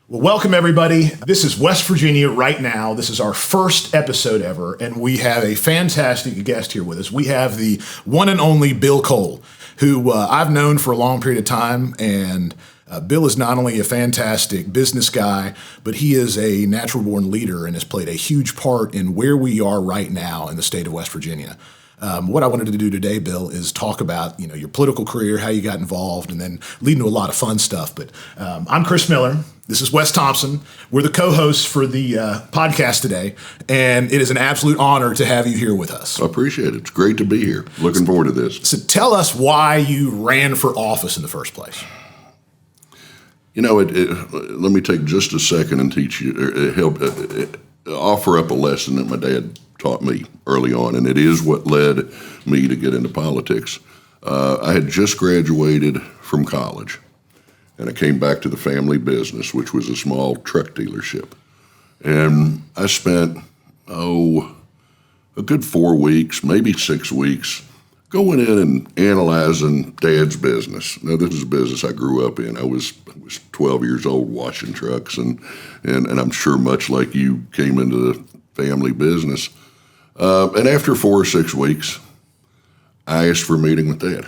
Well, welcome everybody. This is West Virginia right now. This is our first episode ever, and we have a fantastic guest here with us. We have the one and only Bill Cole, who I've known for a long period of time, and Bill is not only a fantastic business guy, but he is a natural-born leader and has played a huge part in where we are right now in the state of West Virginia. What I wanted to do today, Bill, is talk about your political career, how you got involved, and then lead into a lot of fun stuff. But I'm Chris Miller. This is Wes Thompson. We're the co-hosts for the podcast today, and it is an absolute honor to have you here with us. I appreciate it. It's great to be here. Looking forward to this. So tell us why you ran for office in the first place. Let me take just a second and teach you, offer up a lesson that my dad taught me early on, and it is what led me to get into politics. I had just graduated from college, and I came back to the family business, which was a small truck dealership. And I spent, a good 4 weeks, maybe 6 weeks, going in and analyzing Dad's business. Now, this is a business I grew up in. I was 12 years old washing trucks, and I'm sure much like you came into the family business. And after 4 or 6 weeks, I asked for a meeting with Dad.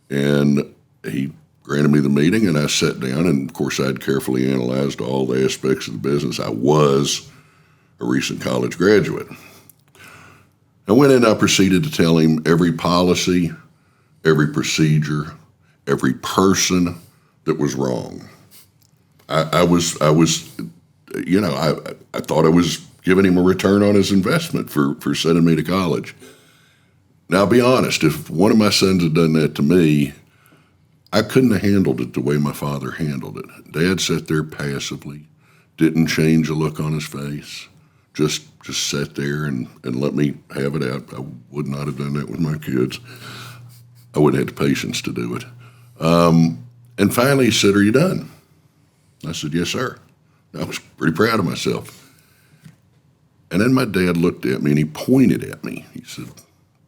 And he granted me the meeting, and I sat down, and of course I'd carefully analyzed all the aspects of the business. I was a recent college graduate. I went in and I proceeded to tell him every policy, every procedure, every person that was wrong. I thought I was giving him a return on his investment for sending me to college. Now, I'll be honest, if one of my sons had done that to me, I couldn't have handled it the way my father handled it. Dad sat there passively, didn't change a look on his face, just sat there and let me have it out. I would not have done that with my kids. I wouldn't have the patience to do it. And finally he said, "Are you done?" I said, "Yes, sir." I was pretty proud of myself. And then my dad looked at me and he pointed at me. He said,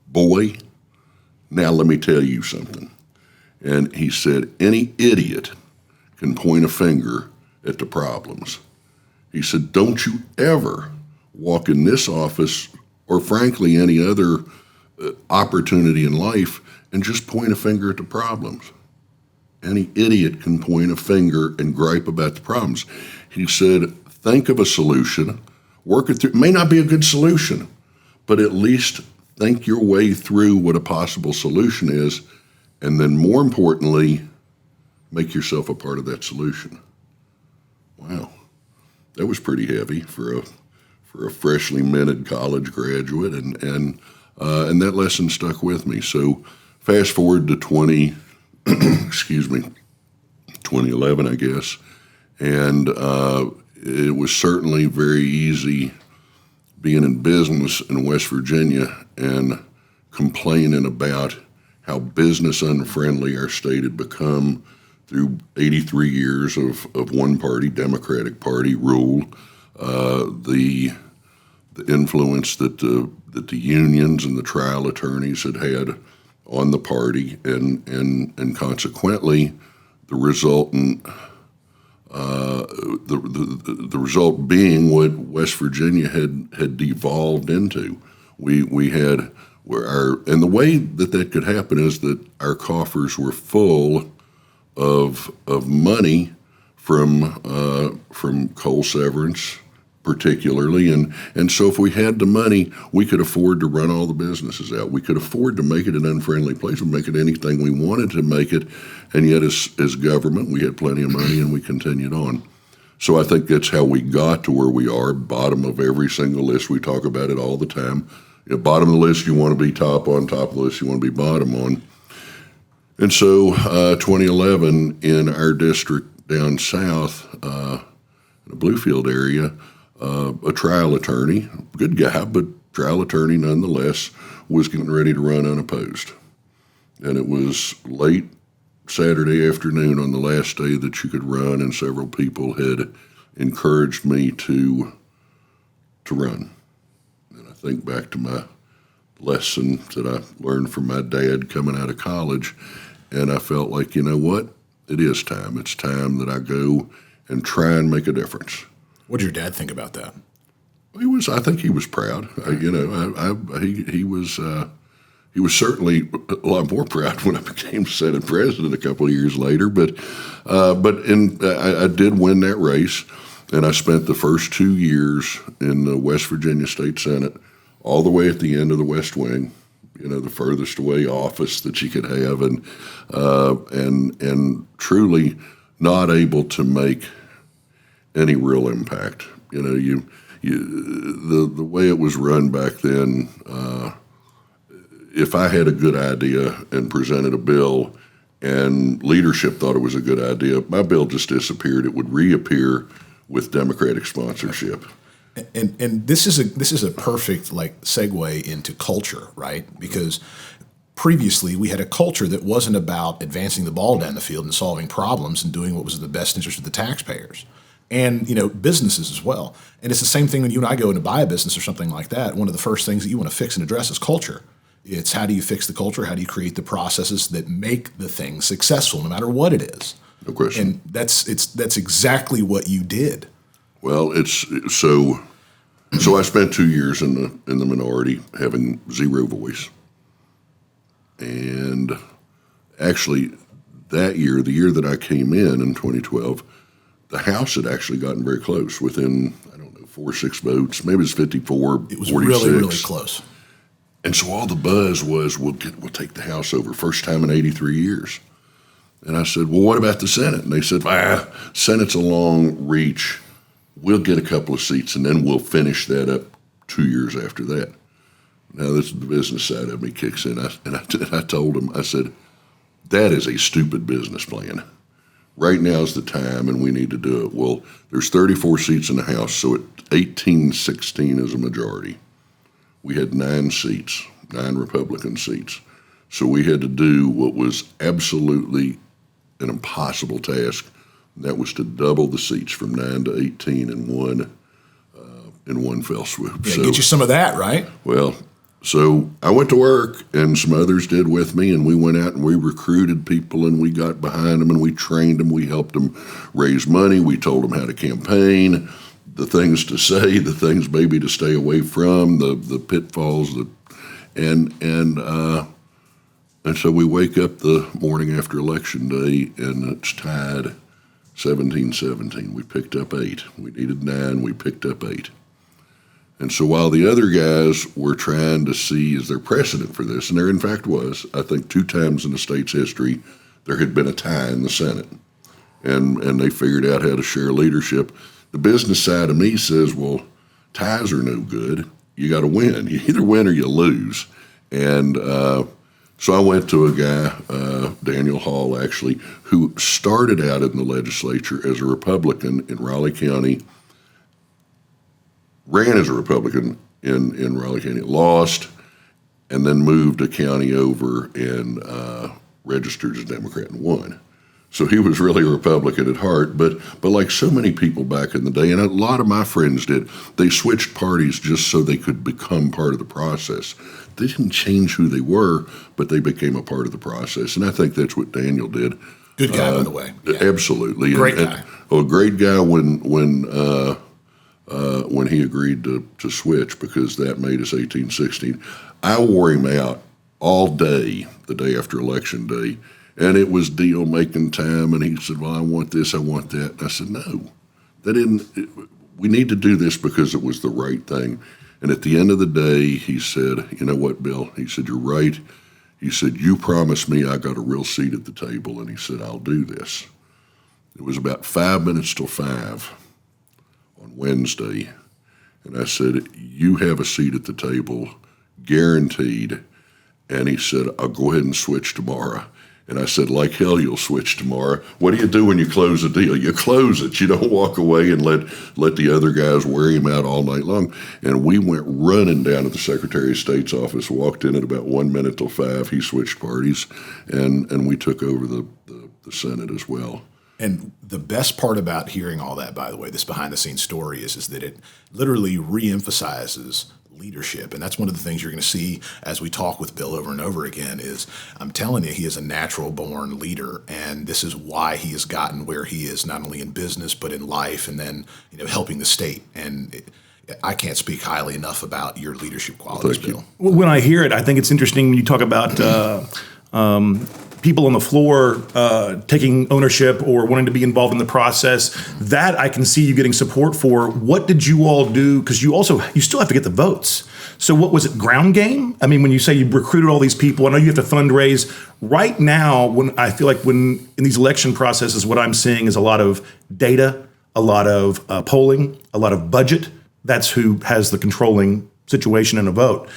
"Boy, now let me tell you something." And he said, "Any idiot can point a finger at the problems." He said, "Don't you ever walk in this office or frankly any other opportunity in life and just point a finger at the problems. Any idiot can point a finger and gripe about the problems." He said, "Think of a solution, work it through. It may not be a good solution, but at least think your way through what a possible solution is, and then more importantly, make yourself a part of that solution." Wow, that was pretty heavy for a freshly minted college graduate, and that lesson stuck with me. So fast forward to 2011, I guess, and it was certainly very easy being in business in West Virginia and complaining about how business unfriendly our state had become through 83 years of one-party Democratic Party rule, the influence that the unions and the trial attorneys had on the party, and consequently the resultant the result being what West Virginia had devolved into. We had and the way that could happen is that our coffers were full of money from coal severance, particularly, and so if we had the money, we could afford to run all the businesses out. We could afford to make it an unfriendly place, and make it anything we wanted to make it, and yet as government, we had plenty of money and we continued on. So I think that's how we got to where we are, bottom of every single list. We talk about it all the time. Bottom of the list, you want to be top on. Top of the list, you want to be bottom on. And so 2011 in our district down south, in the Bluefield area, a trial attorney, good guy, but trial attorney nonetheless, was getting ready to run unopposed. And it was late Saturday afternoon on the last day that you could run, and several people had encouraged me to run. And I think back to my lesson that I learned from my dad coming out of college, and I felt like, you know what? It is time. It's time that I go and try and make a difference. What did your dad think about that? I think he was proud. He was certainly a lot more proud when I became Senate president a couple of years later. But I did win that race, and I spent the first 2 years in the West Virginia State Senate, all the way at the end of the West Wing, the furthest away office that you could have, and truly not able to make any real impact. The way it was run back then. If I had a good idea and presented a bill and leadership thought it was a good idea, my bill just disappeared. It would reappear with Democratic sponsorship. And this is a perfect segue into culture, right? Because previously we had a culture that wasn't about advancing the ball down the field and solving problems and doing what was in the best interest of the taxpayers. And businesses as well. And it's the same thing when you and I go in to buy a business or something like that. One of the first things that you want to fix and address is culture. It's how do you fix the culture? How do you create the processes that make the thing successful, no matter what it is? No question. And that's exactly what you did. Well, so I spent 2 years in the minority, having zero voice, and actually that year, the year that I came in 2012, the House had actually gotten very close, within 4 or 6 votes, maybe it was 54. It was 46. really close. And so all the buzz was, we'll take the House over, first time in 83 years. And I said, well, what about the Senate? And they said, Senate's a long reach. We'll get a couple of seats, and then we'll finish that up 2 years after that. Now, this is the business side of me kicks in. I told him, I said, that is a stupid business plan. Right now is the time, and we need to do it. Well, there's 34 seats in the House, so at 18-16 is a majority. We had 9 seats, 9 Republican seats. So we had to do what was absolutely an impossible task, and that was to double the seats from 9 to 18 in one fell swoop. Yeah, get you some of that, right? Well, so I went to work, and some others did with me, and we went out and we recruited people, and we got behind them, and we trained them. We helped them raise money. We told them how to campaign, the things to say, the things maybe to stay away from, the pitfalls, and so we wake up the morning after Election Day, and it's tied 17-17. We picked up 8. We needed 9. We picked up 8. And so while the other guys were trying to see, is there precedent for this? And there, in fact, was. I think 2 times in the state's history, there had been a tie in the Senate. And they figured out how to share leadership. The business side of me says, well, ties are no good. You got to win. You either win or you lose. And so I went to a guy, Daniel Hall, actually, who started out in the legislature as a Republican in Raleigh County, ran as a Republican in Raleigh County, lost, and then moved a county over and registered as a Democrat and won. So he was really a Republican at heart, but like so many people back in the day, and a lot of my friends did, they switched parties just so they could become part of the process. They didn't change who they were, but they became a part of the process, and I think that's what Daniel did. Good guy, by the way. Yeah. Absolutely. Great guy. A great guy when he agreed to switch, because that made us 18-16. I wore him out all day, the day after Election Day, and it was deal-making time, and he said, well, I want this, I want that. And I said, no, we need to do this because it was the right thing. And at the end of the day, he said, you know what, Bill? He said, you're right. He said, you promised me I got a real seat at the table, and he said, I'll do this. It was about 5 minutes till 5 on Wednesday, and I said, you have a seat at the table, guaranteed. And he said, I'll go ahead and switch tomorrow. And I said, like hell you'll switch tomorrow. What do you do when you close a deal? You close it. You don't walk away and let the other guys wear him out all night long. And we went running down to the Secretary of State's office, walked in at about 1 minute till 5. He switched parties, and we took over the Senate as well. And the best part about hearing all that, by the way, this behind-the-scenes story is that it literally reemphasizes leadership. And that's one of the things you're going to see as we talk with Bill over and over again is, I'm telling you, he is a natural born leader. And this is why he has gotten where he is, not only in business, but in life, and then, helping the state. And I can't speak highly enough about your leadership qualities, Bill. When I hear it, I think it's interesting when you talk about people on the floor taking ownership or wanting to be involved in the process. That I can see you getting support for. What did you all do? Because you still have to get the votes. So what was it, ground game? I mean, when you say you recruited all these people, I know you have to fundraise. Right now, when I feel like in these election processes, what I'm seeing is a lot of data, a lot of polling, a lot of budget. That's who has the controlling situation in a vote.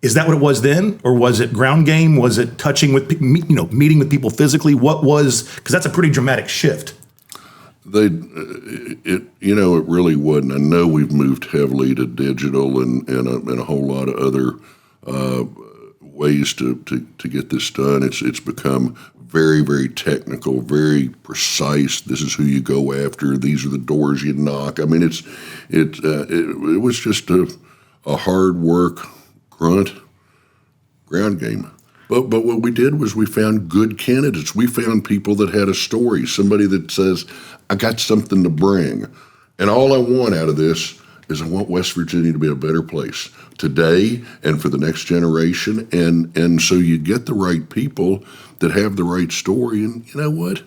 Is that what it was then, or was it ground game? Was it touching with, meeting with people physically? What was, because that's a pretty dramatic shift. It really wasn't. I know we've moved heavily to digital and a whole lot of other ways to get this done. It's become very, very technical, very precise. This is who you go after. These are the doors you knock. I mean, it was just a hard work, ground game. But what we did was we found good candidates. We found people that had a story, somebody that says, I got something to bring. And all I want out of this is I want West Virginia to be a better place today and for the next generation. And so you get the right people that have the right story. And you know what?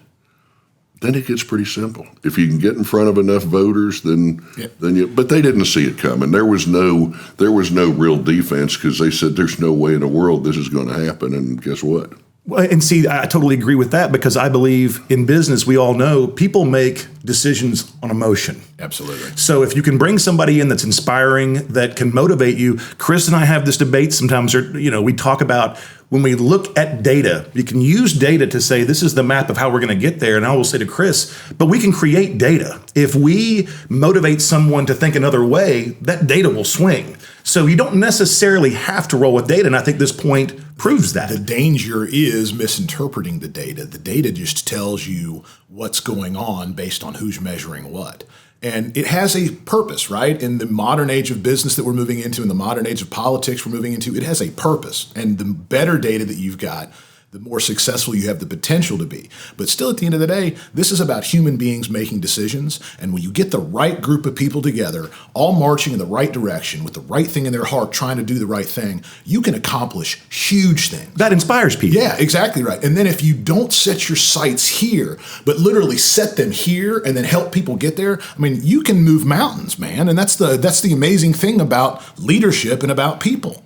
Then it gets pretty simple. If you can get in front of enough voters, then you. But they didn't see it coming. There was no real defense because they said there's no way in the world this is going to happen. And guess what? Well, and see, I totally agree with that because I believe in business, we all know people make decisions on emotion. Absolutely. So if you can bring somebody in that's inspiring, that can motivate you. Chris and I have this debate sometimes, we talk about when we look at data, you can use data to say, this is the map of how we're going to get there. And I will say to Chris, but we can create data. If we motivate someone to think another way, that data will swing. So you don't necessarily have to roll with data. And I think this point proves that. The danger is misinterpreting the data. The data just tells you what's going on based on who's measuring what. And it has a purpose, right? In the modern age of business that we're moving into, in the modern age of politics we're moving into, it has a purpose. And the better data that you've got, the more successful you have the potential to be. But still, at the end of the day, this is about human beings making decisions. And when you get the right group of people together, all marching in the right direction, with the right thing in their heart, trying to do the right thing, you can accomplish huge things. That inspires people. Yeah, exactly right. And then if you don't set your sights here, but literally set them here and then help people get there, I mean, you can move mountains, man. And that's the amazing thing about leadership and about people.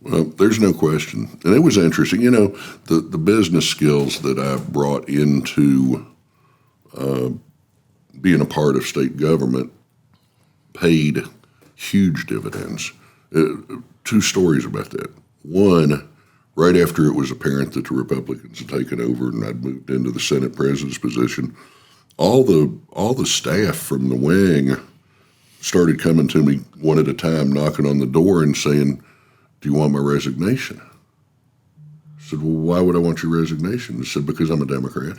Well, there's no question. And it was interesting. The business skills that I brought into being a part of state government paid huge dividends. 2 stories about that. One, right after it was apparent that the Republicans had taken over and I'd moved into the Senate president's position, all the staff from the wing started coming to me one at a time, knocking on the door and saying, do you want my resignation? I said, well, why would I want your resignation? They said, because I'm a Democrat.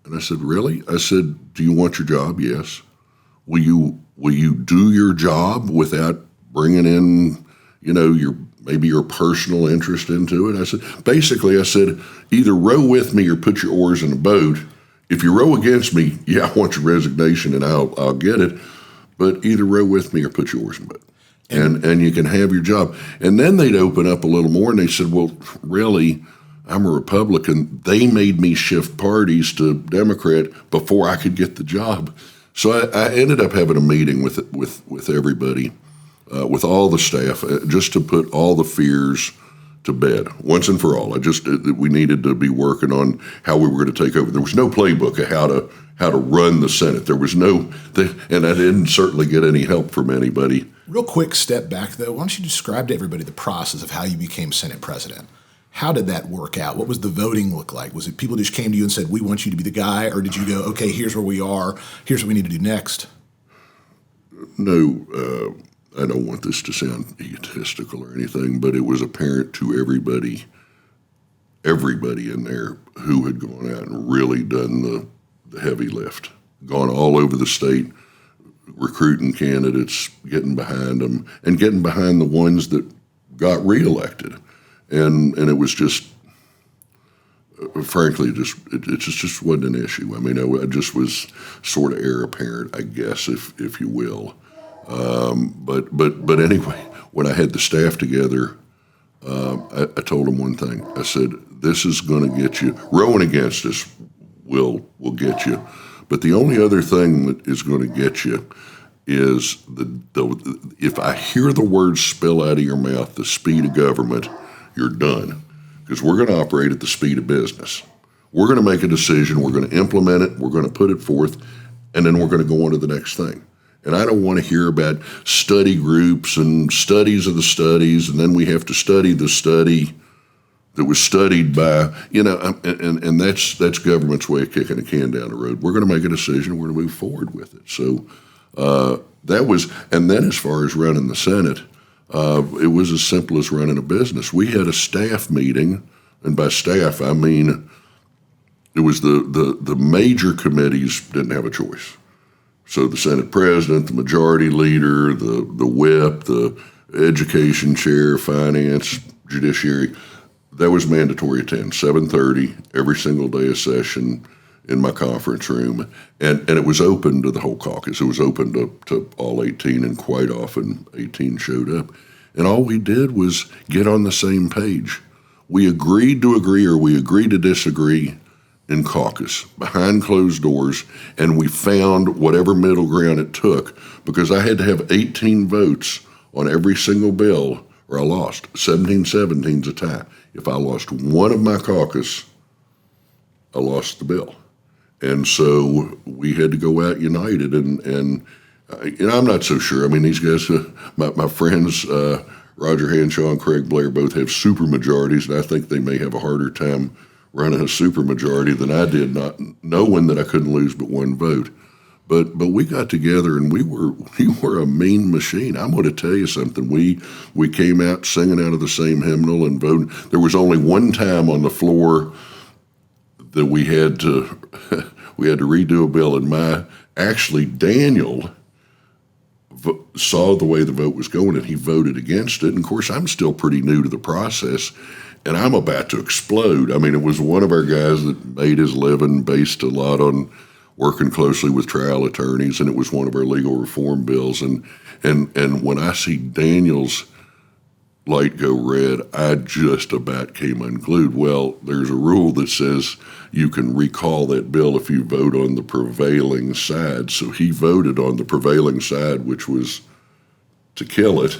And I said, really? I said, do you want your job? Yes. Will you do your job without bringing in, your personal interest into it? I said, either row with me or put your oars in the boat. If you row against me, yeah, I want your resignation and I'll get it. But either row with me or put your oars in the boat. And you can have your job. And then they'd open up a little more and they said, well, really, I'm a Republican. They made me shift parties to Democrat before I could get the job. So I ended up having a meeting with everybody, with all the staff, just to put all the fears to bed once and for all. We needed to be working on how we were going to take over. There was no playbook of how to run the Senate. There was and I didn't certainly get any help from anybody. Real quick step back, though. Why don't you describe to everybody the process of how you became Senate president? How did that work out? What was the voting look like? Was it people just came to you and said, we want you to be the guy? Or did you go, okay, here's where we are. Here's what we need to do next? No, I don't want this to sound egotistical or anything, but it was apparent to everybody in there who had gone out and really done the heavy lift, gone all over the state, recruiting candidates, getting behind them, and getting behind the ones that got reelected. And it was just, frankly, it just wasn't an issue. I mean, I just was sort of heir apparent, I guess, if you will. But anyway, when I had the staff together, I told them one thing. I said, "This is going to get you. Rowing against us will get you, but the only other thing that is going to get you is if I hear the words spill out of your mouth, the speed of government, you're done, because we're going to operate at the speed of business. We're going to make a decision. We're going to implement it. We're going to put it forth, and then we're going to go on to the next thing." And I don't want to hear about study groups and studies of the studies, and then we have to study the study that was studied by, and that's government's way of kicking a can down the road. We're going to make a decision. We're going to move forward with it. So that was, and then as far as running the Senate, it was as simple as running a business. We had a staff meeting, and by staff I mean it was the major committees didn't have a choice. So the Senate president, the majority leader, the whip, the education chair, finance, judiciary, that was mandatory attendance, 7:30 every single day of session in my conference room. And it was open to the whole caucus. It was open to all 18, and quite often 18 showed up. And all we did was get on the same page. We agreed to agree, or we agreed to disagree in caucus, behind closed doors, and we found whatever middle ground it took, because I had to have 18 votes on every single bill or I lost. 17-17's a tie. If I lost one of my caucus, I lost the bill. And so we had to go out united, and I'm not so sure. I mean, these guys, my friends, Roger Hanshaw and Craig Blair, both have super majorities, and I think they may have a harder time running a supermajority than I did, not knowing that I couldn't lose but one vote. But we got together, and we were a mean machine. I'm going to tell you something. We came out singing out of the same hymnal and voting. There was only one time on the floor that we had to redo a bill, and actually Daniel saw the way the vote was going, and he voted against it. And of course, I'm still pretty new to the process, and I'm about to explode. I mean, it was one of our guys that made his living based a lot on working closely with trial attorneys, and it was one of our legal reform bills. And when I see Daniel's light go red, I just about came unglued. Well, there's a rule that says you can recall that bill if you vote on the prevailing side. So he voted on the prevailing side, which was to kill it.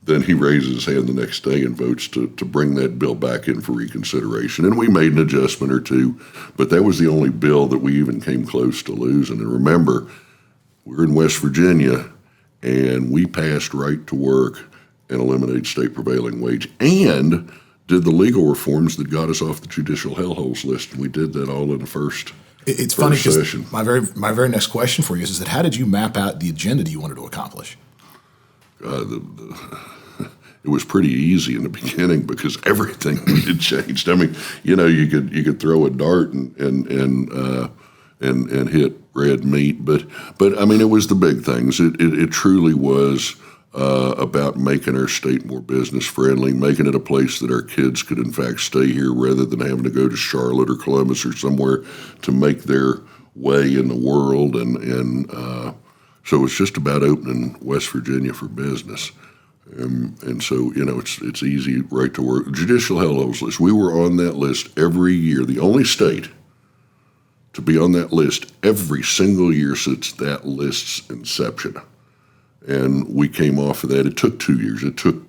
Then he raises his hand the next day and votes to bring that bill back in for reconsideration. And we made an adjustment or two, but that was the only bill that we even came close to losing. And remember, we're in West Virginia, and we passed right to work and eliminated state prevailing wage, and did the legal reforms that got us off the judicial hellholes list. And we did that all in the first It's funny because session. my very next question for you is that how did you map out the agenda that you wanted to accomplish? It was pretty easy in the beginning because everything had changed. I mean, you could throw a dart and hit red meat, but I mean, it was the big things. It truly was about making our state more business friendly, making it a place that our kids could in fact stay here rather than having to go to Charlotte or Columbus or somewhere to make their way in the world, and so it's just about opening West Virginia for business. And so, it's easy right to work. Judicial hellholes list. We were on that list every year. The only state to be on that list every single year since that list's inception. And we came off of that. It took 2 years. It took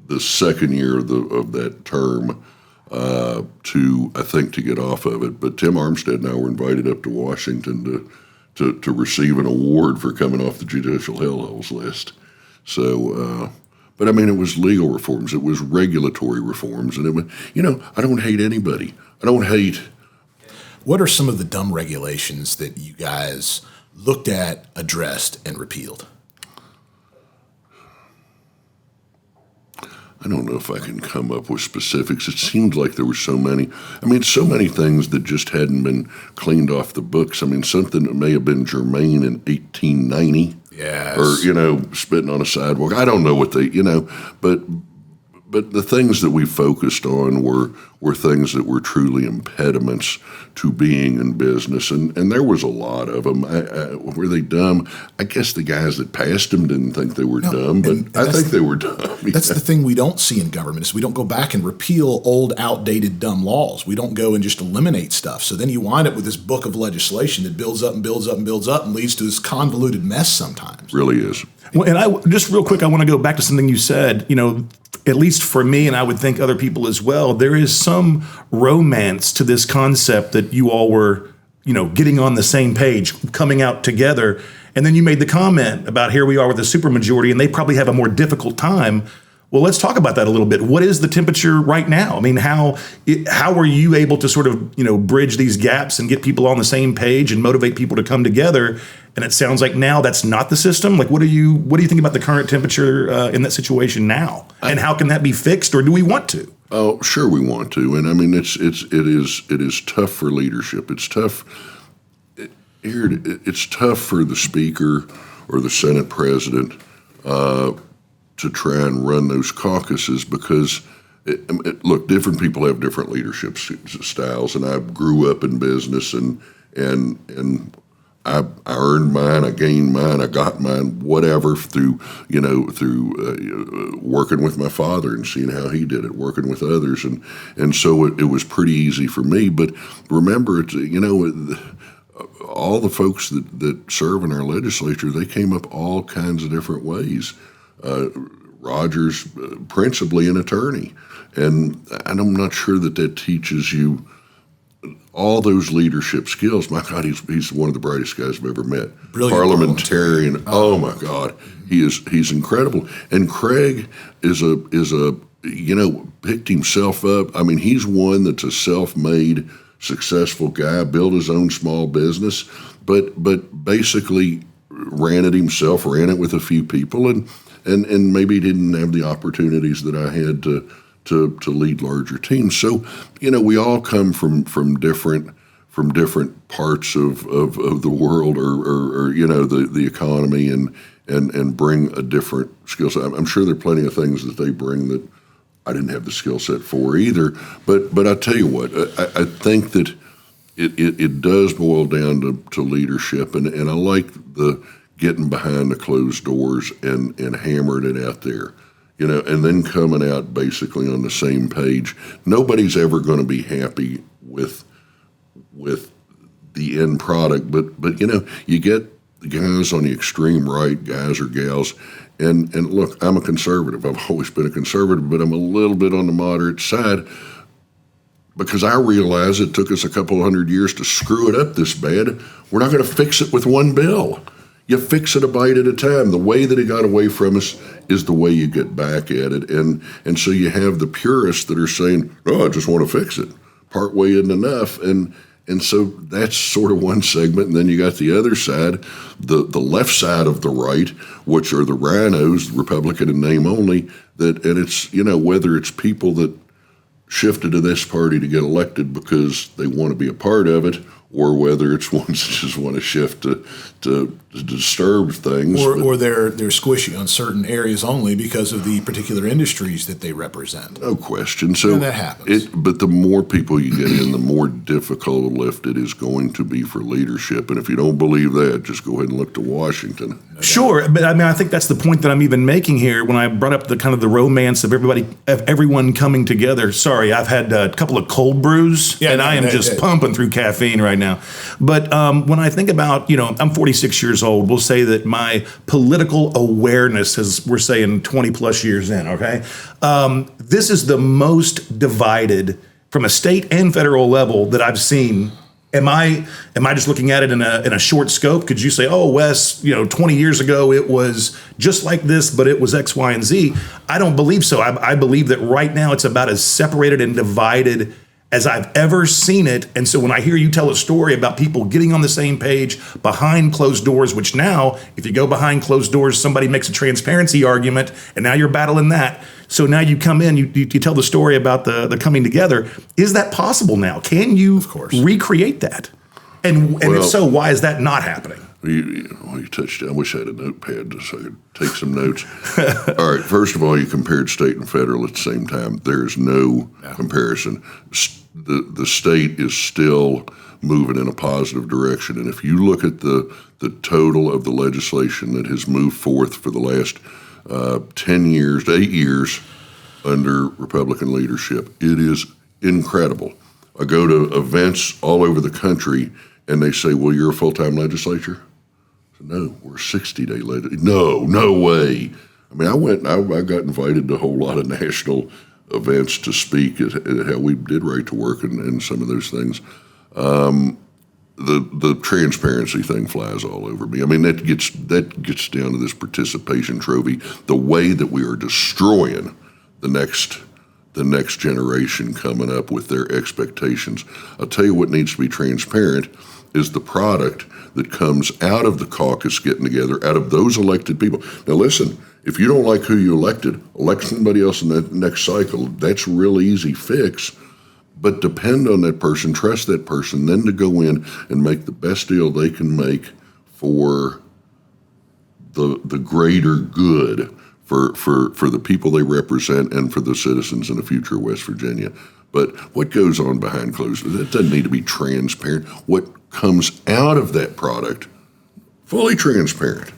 the second year of that term to get off of it. But Tim Armstead and I were invited up to Washington to receive an award for coming off the judicial hellholes list. So, but I mean, it was legal reforms. It was regulatory reforms. And it was, I don't hate anybody. I don't hate. What are some of the dumb regulations that you guys looked at, addressed, and repealed? I don't know if I can come up with specifics. It seemed like there were so many. I mean, so many things that just hadn't been cleaned off the books. I mean, something that may have been germane in 1890 Yes. or spitting on a sidewalk. I don't know what they but the things that we focused on were things that were truly impediments to being in business, and there was a lot of them. Were they dumb? I guess the guys that passed them didn't think they were dumb, but I think they were dumb. That's the thing we don't see in government is we don't go back and repeal old, outdated, dumb laws. We don't go and just eliminate stuff. So then you wind up with this book of legislation that builds up and builds up and builds up and leads to this convoluted mess sometimes. Really is. Well, and I just real quick, I want to go back to something you said. At least for me, and I would think other people as well, there is some romance to this concept that you all were, getting on the same page, coming out together. And then you made the comment about here we are with the supermajority, and they probably have a more difficult time. Well, let's talk about that a little bit. What is the temperature right now? I mean, how are you able to sort of, bridge these gaps and get people on the same page and motivate people to come together? And it sounds like now that's not the system. Like, what do you think about the current temperature in that situation now? And how can that be fixed, or do we want to? Oh, sure, we want to. And I mean, it is tough for leadership. It's tough. It's tough for the speaker or the Senate president to try and run those caucuses because, look, different people have different leadership styles, and I grew up in business, and I earned mine, I gained mine, I got mine, whatever, through working with my father and seeing how he did it, working with others, and so it was pretty easy for me. But remember, all the folks that serve in our legislature, they came up all kinds of different ways. Roger's principally an attorney, and I'm not sure that teaches you all those leadership skills. My God, he's one of the brightest guys I've ever met. Brilliant Parliamentarian. Oh my God, he's incredible. And Craig is a picked himself up. I mean, he's one that's a self-made, successful guy, built his own small business, but basically ran it himself, ran it with a few people, and maybe didn't have the opportunities that I had to lead larger teams. So, we all come from different parts of the world or the economy and bring a different skill set. I'm sure there are plenty of things that they bring that I didn't have the skill set for either. But I tell you what, I think that it does boil down to leadership, and I like the getting behind the closed doors and hammering it out there, and then coming out basically on the same page. Nobody's ever going to be happy with the end product, but you get the guys on the extreme right, guys or gals, and look, I'm a conservative. I've always been a conservative, but I'm a little bit on the moderate side because I realize it took us a couple hundred years to screw it up this bad. We're not going to fix it with one bill. You fix it a bite at a time. The way that it got away from us is the way you get back at it. And so you have the purists that are saying, "Oh, I just want to fix it. Partway isn't enough." And so that's sort of one segment. And then you got the other side, the left side of the right, which are the rhinos, Republican in name only, and it's, whether it's people that shifted to this party to get elected because they want to be a part of it, or whether it's ones that just want to shift to disturb things. Or they're squishy on certain areas only because of the particular industries that they represent. No question. So and that happens. But the more people you get in, the more difficult a lift it is going to be for leadership. And if you don't believe that, just go ahead and look to Washington. Sure, but I mean, I think that's the point that I'm even making here when I brought up the kind of the romance of everyone coming together. Sorry, I've had a couple of cold brews, and I am just pumping through caffeine right now. But when I think about, I'm 46 years old. We'll say that my political awareness is, we're saying 20 plus years in, okay? This is the most divided from a state and federal level that I've seen. Am I just looking at it in a short scope? Could you say, oh, Wes, 20 years ago it was just like this, but it was X, Y, and Z? I don't believe so. I believe that right now it's about as separated and divided as I've ever seen it. And so when I hear you tell a story about people getting on the same page behind closed doors, which now, if you go behind closed doors, somebody makes a transparency argument, and now you're battling that. So now you come in, you tell the story about the coming together. Is that possible now? Can you recreate that? And if so, why is that not happening? You touched. I wish I had a notepad so I could take some notes. All right. First of all, you compared state and federal at the same time. There's no comparison. The state is still moving in a positive direction, and if you look at the total of the legislation that has moved forth for the last 10 years, 8 years under Republican leadership, it is incredible. I go to events all over the country, and they say, "Well, you're a full-time legislature?" No, we're 60-day later. No way. I mean, I got invited to a whole lot of national events to speak at how we did right to work and some of those things. The transparency thing flies all over me. I mean, that gets down to this participation trophy, the way that we are destroying the next generation coming up with their expectations. I'll tell you what needs to be transparent is the product that comes out of the caucus getting together, out of those elected people. Now listen, if you don't like who you elected, elect somebody else in that next cycle. That's a real easy fix. But depend on that person, trust that person, then to go in and make the best deal they can make for the greater good for the people they represent and for the citizens in the future of West Virginia. But what goes on behind closed doors, that doesn't need to be transparent. What comes out of that product, fully transparent.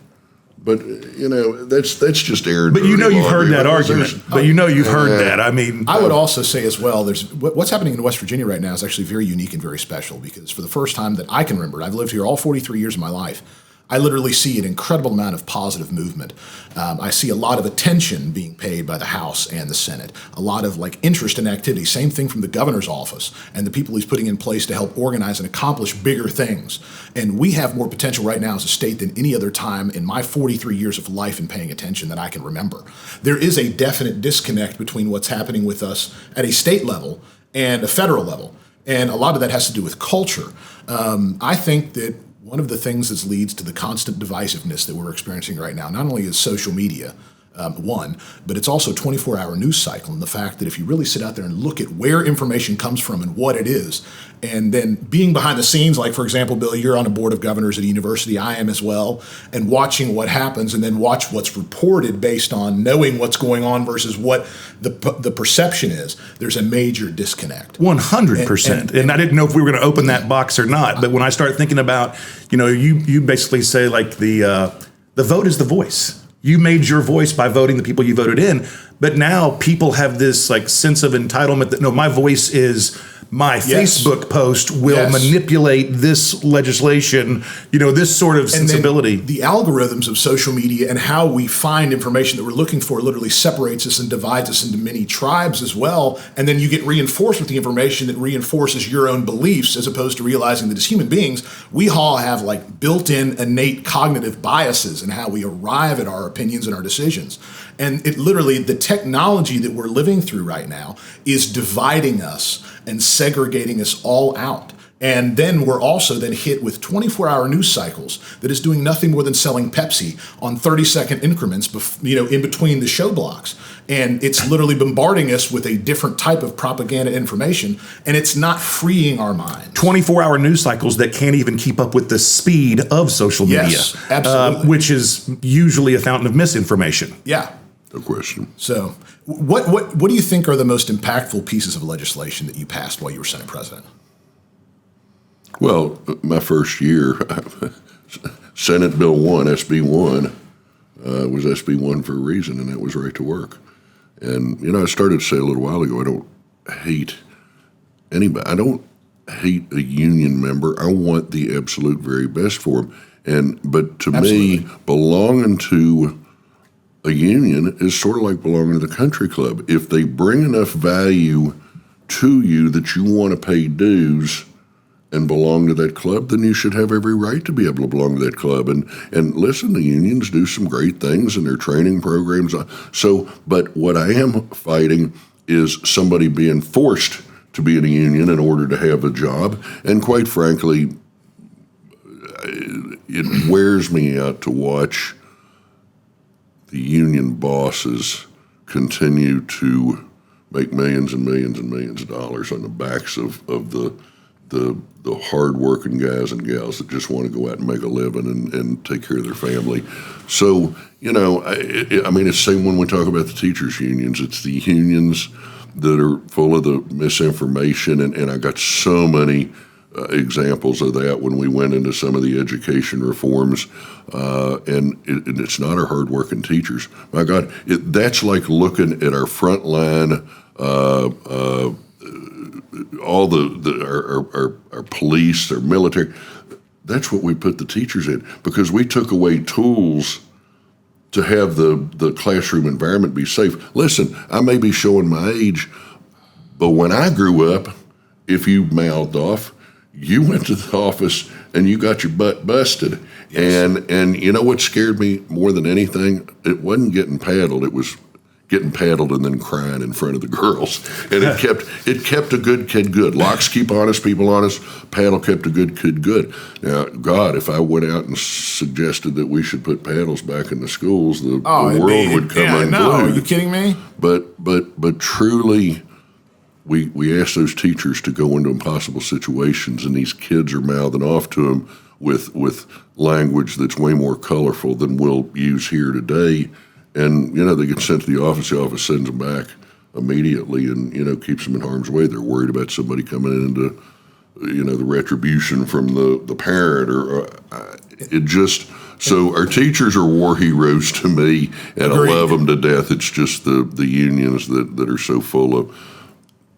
But, that's just air. But you've heard that argument. But you've heard that. I mean, I would also say as well, there's what's happening in West Virginia right now is actually very unique and very special because for the first time that I can remember, I've lived here all 43 years of my life, I literally see an incredible amount of positive movement. I see a lot of attention being paid by the House and the Senate, a lot of interest and activity. Same thing from the governor's office and the people he's putting in place to help organize and accomplish bigger things. And we have more potential right now as a state than any other time in my 43 years of life and paying attention that I can remember. There is a definite disconnect between what's happening with us at a state level and a federal level. And a lot of that has to do with culture. I think that one of the things that leads to the constant divisiveness that we're experiencing right now, not only is social media, but it's also a 24-hour news cycle and the fact that if you really sit out there and look at where information comes from and what it is, and then being behind the scenes, like, for example, Bill, you're on a board of governors at a university, I am as well, and watching what happens and then watch what's reported based on knowing what's going on versus what the perception is, there's a major disconnect. 100%. And I didn't know if we were going to open that box or not, but when I start thinking about, you basically say the vote is the voice. You made your voice by voting the people you voted in, but now people have this sense of entitlement that, no, my voice is my Facebook post will manipulate this legislation, this sort of sensibility. And the algorithms of social media and how we find information that we're looking for literally separates us and divides us into many tribes as well. And then you get reinforced with the information that reinforces your own beliefs as opposed to realizing that as human beings, we all have built-in innate cognitive biases in how we arrive at our opinions and our decisions. And it literally, the technology that we're living through right now is dividing us and segregating us all out. And then we're also then hit with 24-hour news cycles that is doing nothing more than selling Pepsi on 30-second increments, in between the show blocks. And it's literally bombarding us with a different type of propaganda information, and it's not freeing our minds. 24-hour news cycles that can't even keep up with the speed of social media. Yes, absolutely. Which is usually a fountain of misinformation. Yeah. No question. So what do you think are the most impactful pieces of legislation that you passed while you were Senate President? Well, my first year, Senate Bill 1, SB 1, was SB 1 for a reason, and that was right to work. And, I started to say a little while ago, I don't hate anybody. I don't hate a union member. I want the absolute very best for them. But to me, belonging to a union is sort of like belonging to the country club. If they bring enough value to you that you want to pay dues and belong to that club, then you should have every right to be able to belong to that club. And listen, the unions do some great things in their training programs. But what I am fighting is somebody being forced to be in a union in order to have a job. And quite frankly, it wears me out to watch the union bosses continue to make millions and millions and millions of dollars on the backs of the the hard-working guys and gals that just want to go out and make a living and take care of their family. So, I mean, it's the same when we talk about the teachers' unions. It's the unions that are full of the misinformation, and I got so many examples of that when we went into some of the education reforms, and it's not our hardworking teachers. My God, that's like looking at our front line, all our police, our military. That's what we put the teachers in, because we took away tools to have the classroom environment be safe. Listen, I may be showing my age, but when I grew up, if you mouthed off, you went to the office and you got your butt busted. Yes. And you know what scared me more than anything? It wasn't getting paddled. It was getting paddled and then crying in front of the girls. And it kept a good kid good. Locks keep honest people honest. Paddle kept a good kid good. Now, God, if I went out and suggested that we should put paddles back in the schools, the world would come unglued. No, are you kidding me? But truly, we ask those teachers to go into impossible situations, and these kids are mouthing off to them with language that's way more colorful than we'll use here today. And, they get sent to the office sends them back immediately and, keeps them in harm's way. They're worried about somebody coming into, the retribution from the parent so our teachers are war heroes to me, and Agreed. I love them to death. It's just the unions that are so full of,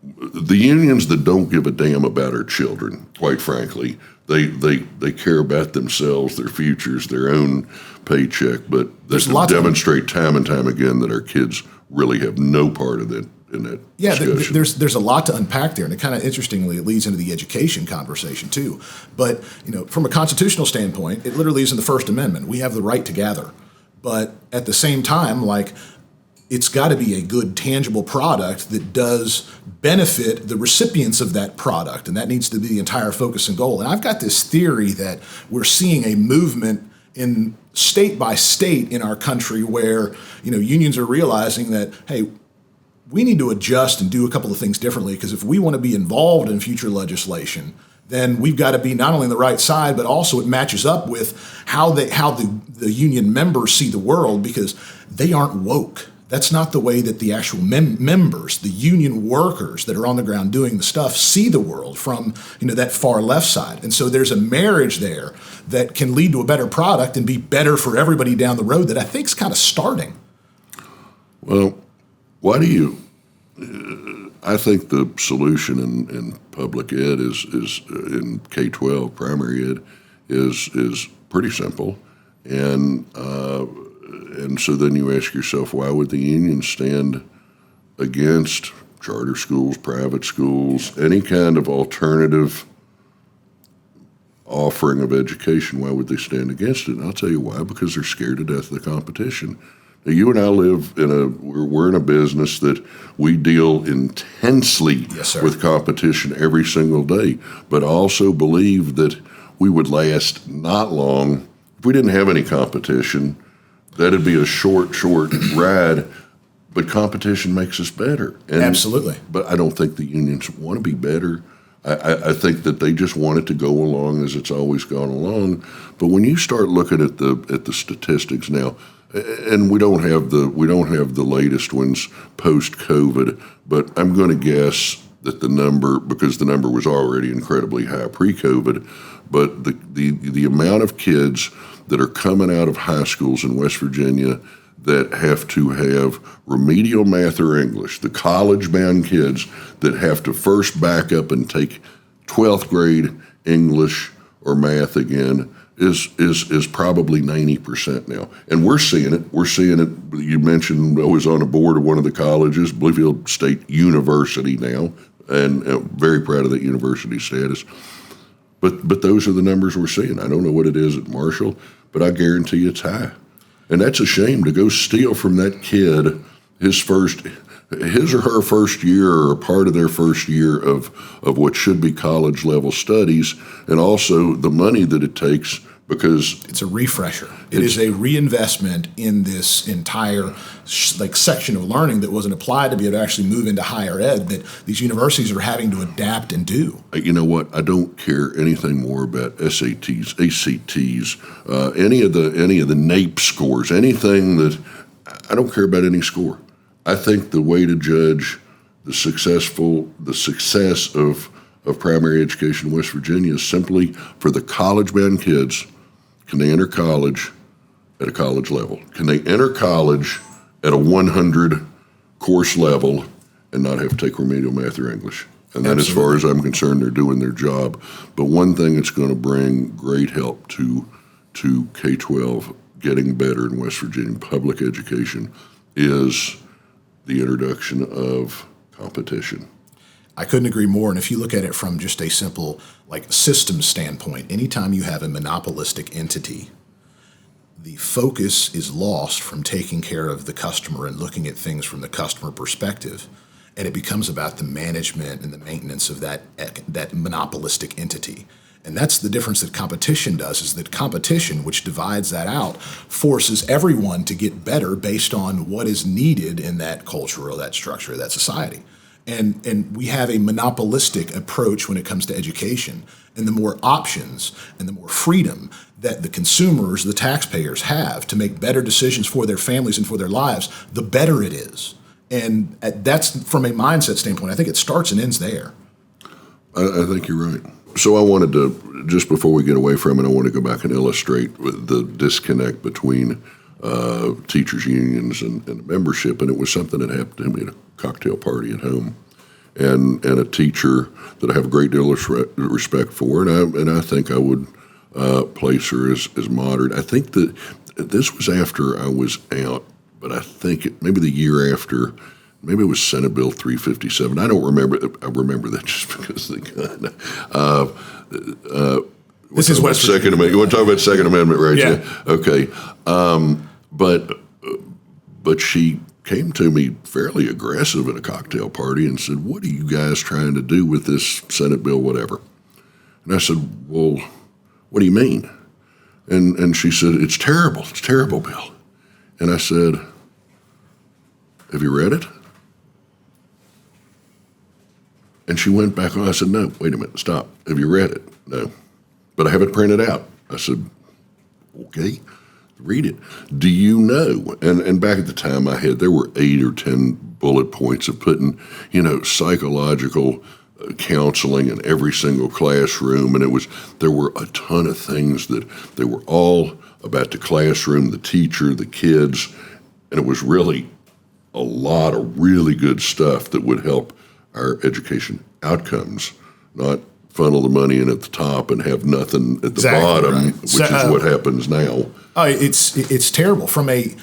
the unions that don't give a damn about our children, quite frankly. They care about themselves, their futures, their own paycheck, but they demonstrate time and time again that our kids really have no part of that in that discussion. There's a lot to unpack there, and it kind of interestingly it leads into the education conversation too. But from a constitutional standpoint, it literally is in the First Amendment. We have the right to gather, but at the same time, it's got to be a good, tangible product that does benefit the recipients of that product, and that needs to be the entire focus and goal. And I've got this theory that we're seeing a movement in state by state in our country where, unions are realizing that, hey, we need to adjust and do a couple of things differently, because if we want to be involved in future legislation, then we've got to be not only on the right side, but also it matches up with how the union members see the world, because they aren't woke. That's not the way that the actual members, the union workers that are on the ground doing the stuff, see the world from that far left side. And so there's a marriage there that can lead to a better product and be better for everybody down the road that I think is kind of starting. Well, why do you? I think the solution in public ed is in K-12 primary ed is pretty simple, and so then you ask yourself, why would the union stand against charter schools, private schools, any kind of alternative offering of education? Why would they stand against it? And I'll tell you why, because they're scared to death of the competition. Now, you and I live we're in a business that we deal intensely with competition every single day, but I also believe that we would last not long if we didn't have any competition. That'd be a short ride, but competition makes us better. And, absolutely. But I don't think the unions want to be better. I think that they just want it to go along as it's always gone along. But when you start looking at the statistics now, and we don't have the latest ones post-COVID, but I'm going to guess that the number, because the number was already incredibly high pre-COVID, but the amount of kids that are coming out of high schools in West Virginia that have to have remedial math or English, the college-bound kids that have to first back up and take 12th grade English or math again, is probably 90% now. And we're seeing it. You mentioned I was on a board of one of the colleges, Bluefield State University now, and very proud of that university status. But those are the numbers we're seeing. I don't know what it is at Marshall, but I guarantee you it's high. And that's a shame to go steal from that kid his or her first year, or a part of their first year of what should be college level studies, and also the money that it takes because it's a refresher. It is a reinvestment in this entire section of learning that wasn't applied to be able to actually move into higher ed that these universities are having to adapt and do. You know what? I don't care anything more about SATs, ACTs, any of the NAEP scores, anything that I don't care about any score. I think the way to judge the success of primary education in West Virginia is simply for the college-bound kids. Can they enter college at a college level? Can they enter college at a 100 course level and not have to take remedial math or English? And then, as far as I'm concerned, they're doing their job. But one thing that's going to bring great help to K-12 getting better in West Virginia public education is the introduction of competition. I couldn't agree more. And if you look at it from just a simple system standpoint, anytime you have a monopolistic entity, the focus is lost from taking care of the customer and looking at things from the customer perspective. And it becomes about the management and the maintenance of that monopolistic entity. And that's the difference that competition does, is that competition, which divides that out, forces everyone to get better based on what is needed in that culture or that structure or that society. And we have a monopolistic approach when it comes to education. And the more options and the more freedom that the consumers, the taxpayers have to make better decisions for their families and for their lives, the better it is. And that's from a mindset standpoint. I think it starts and ends there. I think you're right. So I wanted to, just before we get away from it, I want to go back and illustrate the disconnect between teachers' unions and membership. And it was something that happened to me at a cocktail party at home. And a teacher that I have a great deal of respect for, and I think I would place her as moderate. I think that this was after I was out, but I think maybe the year after, maybe it was Senate Bill 357. I don't remember. I remember that just because of the gun. This is West Second Amendment. You want to talk about Second Amendment, right? Yeah. Okay. But she came to me fairly aggressive at a cocktail party and said, "What are you guys trying to do with this Senate bill, whatever?" And I said, "Well, what do you mean?" And she said, "It's terrible. It's a terrible bill." And I said, "Have you read it?" And she went back on. I said, "No, wait a minute, stop. Have you read it?" "No, but I have it printed out." I said, "Okay, read it. Do you know?" And back at the time there were 8 or 10 bullet points of putting, psychological counseling in every single classroom. And there were a ton of things that they were all about the classroom, the teacher, the kids. And it was really a lot of really good stuff that would help our education outcomes, not funnel the money in at the top and have nothing at the bottom, right, which is what happens now. It's terrible from a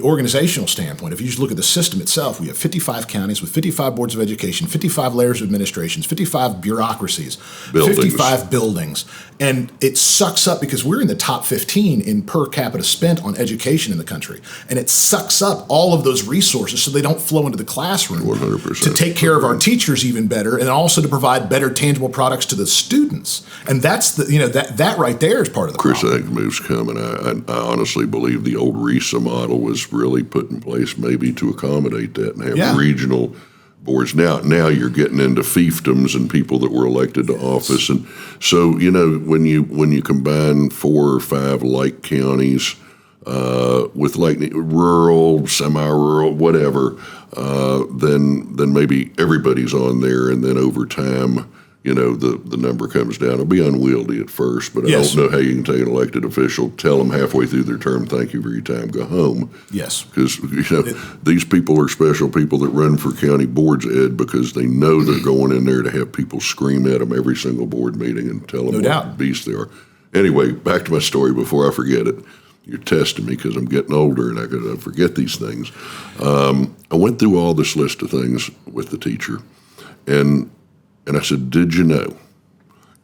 organizational standpoint. If you just look at the system itself, we have 55 counties with 55 boards of education, 55 layers of administrations, 55 bureaucracies, 55 buildings. And it sucks up because we're in the top 15 in per capita spent on education in the country. And it sucks up all of those resources so they don't flow into the classroom 100%. To take care of our teachers even better and also to provide better tangible products to the students. And that's that right there is part of the problem. Chris, I think move's coming. I honestly believe the old RESA model was really put in place maybe to accommodate that and have regional boards. Now you're getting into fiefdoms and people that were elected to office. And so, when you combine 4 or 5 like counties with rural, semi-rural, whatever, then maybe everybody's on there, and then over time, the number comes down. It'll be unwieldy at first, but I don't know how you can take an elected official, tell them halfway through their term, "Thank you for your time, go home." Yes. Because, these people are special people that run for county boards, Ed, because they know they're going in there to have people scream at them every single board meeting and tell them what beasts they are. Anyway, back to my story before I forget it. You're testing me because I'm getting older and I gotta forget these things. I went through all this list of things with the teacher, and I said, "Did you know?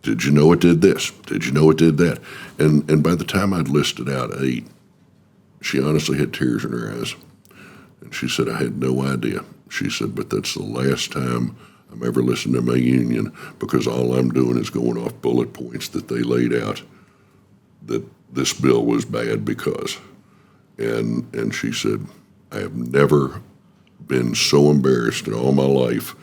Did you know it did this? Did you know it did that?" And by the time I'd listed out 8, she honestly had tears in her eyes. And she said, "I had no idea." She said, "But that's the last time I'm ever listening to my union because all I'm doing is going off bullet points that they laid out." this bill was bad because, and she said, I have never been so embarrassed in all my life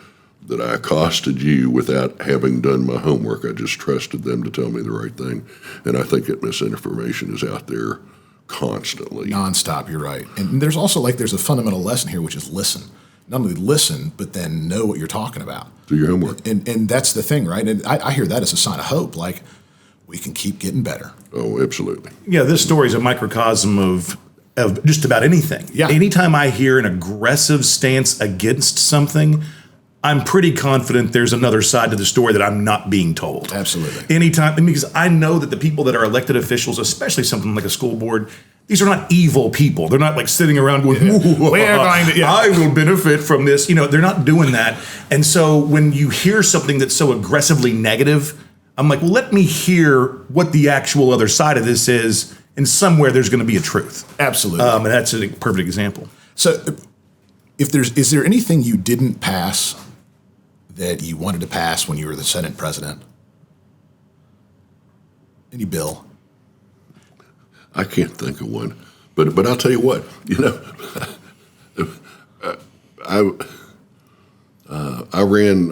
that I accosted you without having done my homework. I just trusted them to tell me the right thing. And I think that misinformation is out there constantly. Nonstop, you're right. And there's also there's a fundamental lesson here, which is listen. Not only listen, but then know what you're talking about. Do your homework. And that's the thing, right? And I hear that as a sign of hope. We can keep getting better. Oh, absolutely. Yeah, this story is a microcosm of just about anything. Yeah. Anytime I hear an aggressive stance against something, I'm pretty confident there's another side to the story that I'm not being told. Absolutely. Anytime, because I know that the people that are elected officials, especially something like a school board, these are not evil people. They're not sitting around going, I will benefit from this. They're not doing that. And so when you hear something that's so aggressively negative, I'm like, well, let me hear what the actual other side of this is. And somewhere there's going to be a truth. Absolutely. And that's a perfect example. So is there anything you didn't pass that you wanted to pass when you were the Senate president? Any bill? I can't think of one, but I'll tell you what, I ran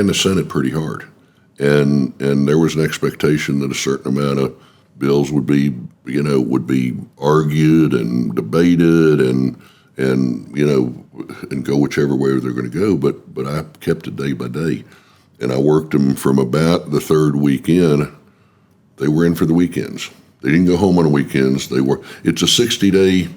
the Senate pretty hard, and there was an expectation that a certain amount of bills would be argued and debated and go whichever way they're going to go. But I kept it day by day, and I worked them from about the third weekend. They were in for the weekends. They didn't go home on the weekends. It's a 60-day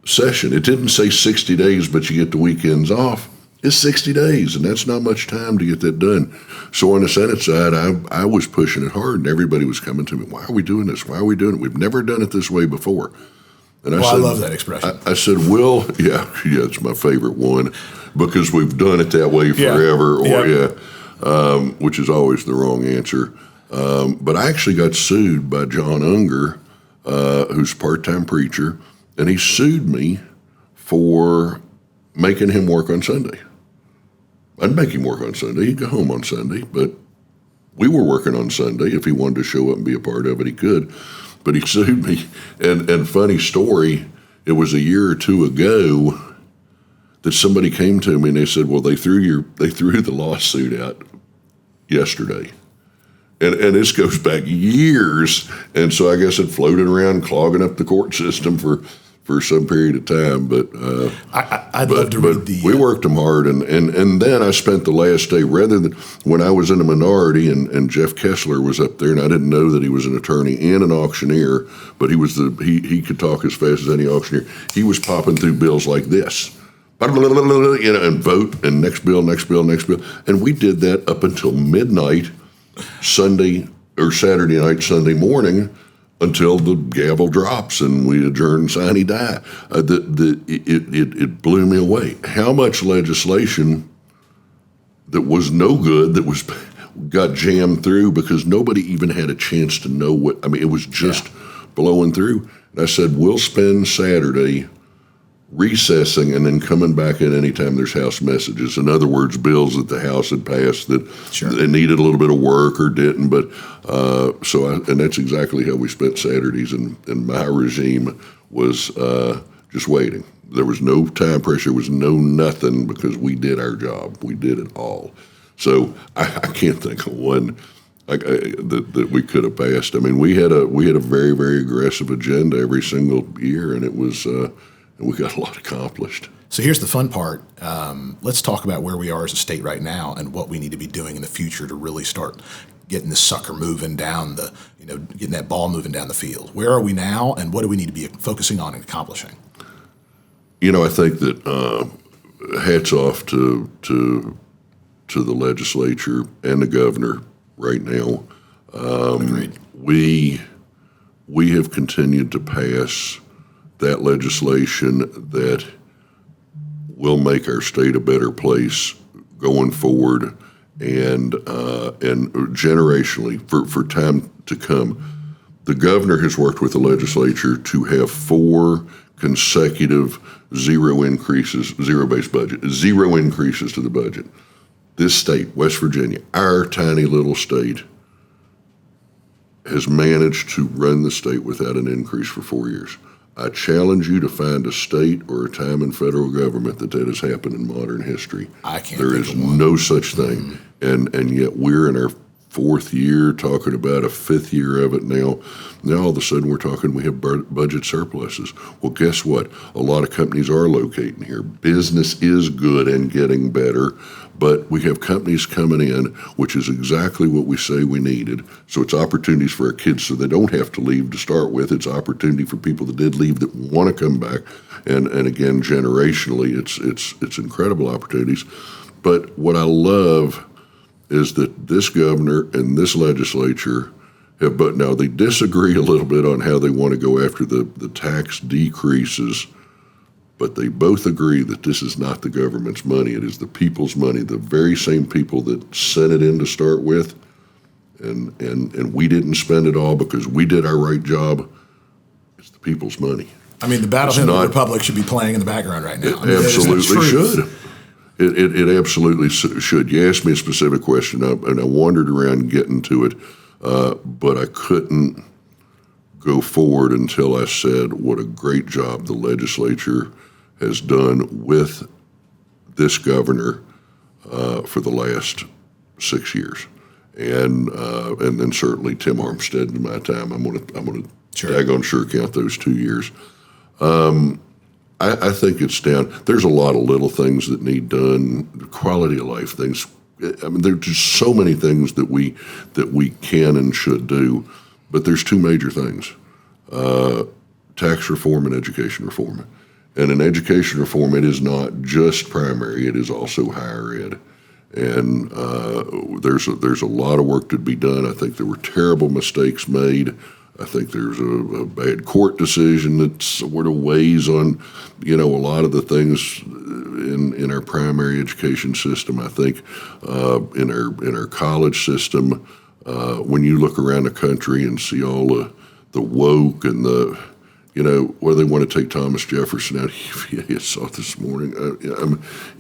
session. It didn't say 60 days, but you get the weekends off. It's 60 days, and that's not much time to get that done. So on the Senate side, I was pushing it hard, and everybody was coming to me, why are we doing this? Why are we doing it? We've never done it this way before. And I love that expression. I said, Will, yeah, it's my favorite one, because we've done it that way forever, which is always the wrong answer. But I actually got sued by John Unger, who's a part-time preacher, and he sued me for making him work on Sunday. I'd make him work on Sunday. He'd go home on Sunday, but we were working on Sunday. If he wanted to show up and be a part of it, he could. But he sued me. And funny story, it was a year or two ago that somebody came to me and they said, well, they threw the lawsuit out yesterday. And this goes back years. And so I guess it floated around clogging up the court system for some period of time. But I'd love to read the... we worked them hard. And then I spent the last day, rather than when I was in a minority and Jeff Kessler was up there, and I didn't know that he was an attorney and an auctioneer, but he could talk as fast as any auctioneer. He was popping through bills like this. And vote, and next bill. And we did that up until midnight, Sunday or Saturday night, Sunday morning, until the gavel drops and we adjourn, sine die. It blew me away. How much legislation that was no good got jammed through because nobody even had a chance to know what. I mean, it was just blowing through. And I said, we'll spend Saturday recessing and then coming back in anytime there's House messages. In other words, bills that the House had passed that they needed a little bit of work or didn't. But and that's exactly how we spent Saturdays. And my regime was just waiting. There was no time pressure. There was no nothing because we did our job. We did it all. So I can't think of one that we could have passed. I mean, we had a very, very aggressive agenda every single year, and it was. And we got a lot accomplished. So here's the fun part. Let's talk about where we are as a state right now and what we need to be doing in the future to really start getting this sucker moving down getting that ball moving down the field. Where are we now, and what do we need to be focusing on and accomplishing? I think that hats off to the legislature and the governor right now. Agreed. We have continued to pass that legislation that will make our state a better place going forward and generationally for time to come. The governor has worked with the legislature to have 4 consecutive zero increases to the budget. This state, West Virginia, our tiny little state, has managed to run the state without an increase for 4 years. I challenge you to find a state or a time in federal government that has happened in modern history. I can't. There is no such thing, and yet we're in our 4th year talking about a 5th year of it now. Now all of a sudden we're talking we have budget surpluses. Well, guess what? A lot of companies are locating here. Business is good and getting better, but we have companies coming in, which is exactly what we say we needed. So it's opportunities for our kids so they don't have to leave to start with. It's opportunity for people that did leave that want to come back. And again, generationally, it's incredible opportunities. But what I love is that this governor and this legislature have, but now they disagree a little bit on how they want to go after the tax decreases, but they both agree that this is not the government's money. It is the people's money, the very same people that sent it in to start with, and we didn't spend it all because we did our right job. It's the people's money. I mean, the battle hymn of the Republic should be playing in the background right now. It absolutely should. It absolutely should. You asked me a specific question, and I wandered around getting to it, but I couldn't go forward until I said what a great job the legislature has done with this governor for the last 6 years, and then certainly Tim Armstead in my time. I'm gonna daggone sure count those 2 years. I think it's down. There's a lot of little things that need done, quality of life things. I mean, there's just so many things that we can and should do, but there's 2 major things: tax reform and education reform. And in education reform, it is not just primary; it is also higher ed. And there's a lot of work to be done. I think there were terrible mistakes made. I think there's a bad court decision that sort of weighs on, a lot of the things in our primary education system. I think in our college system, when you look around the country and see all the woke and where they want to take Thomas Jefferson out. I saw it this morning.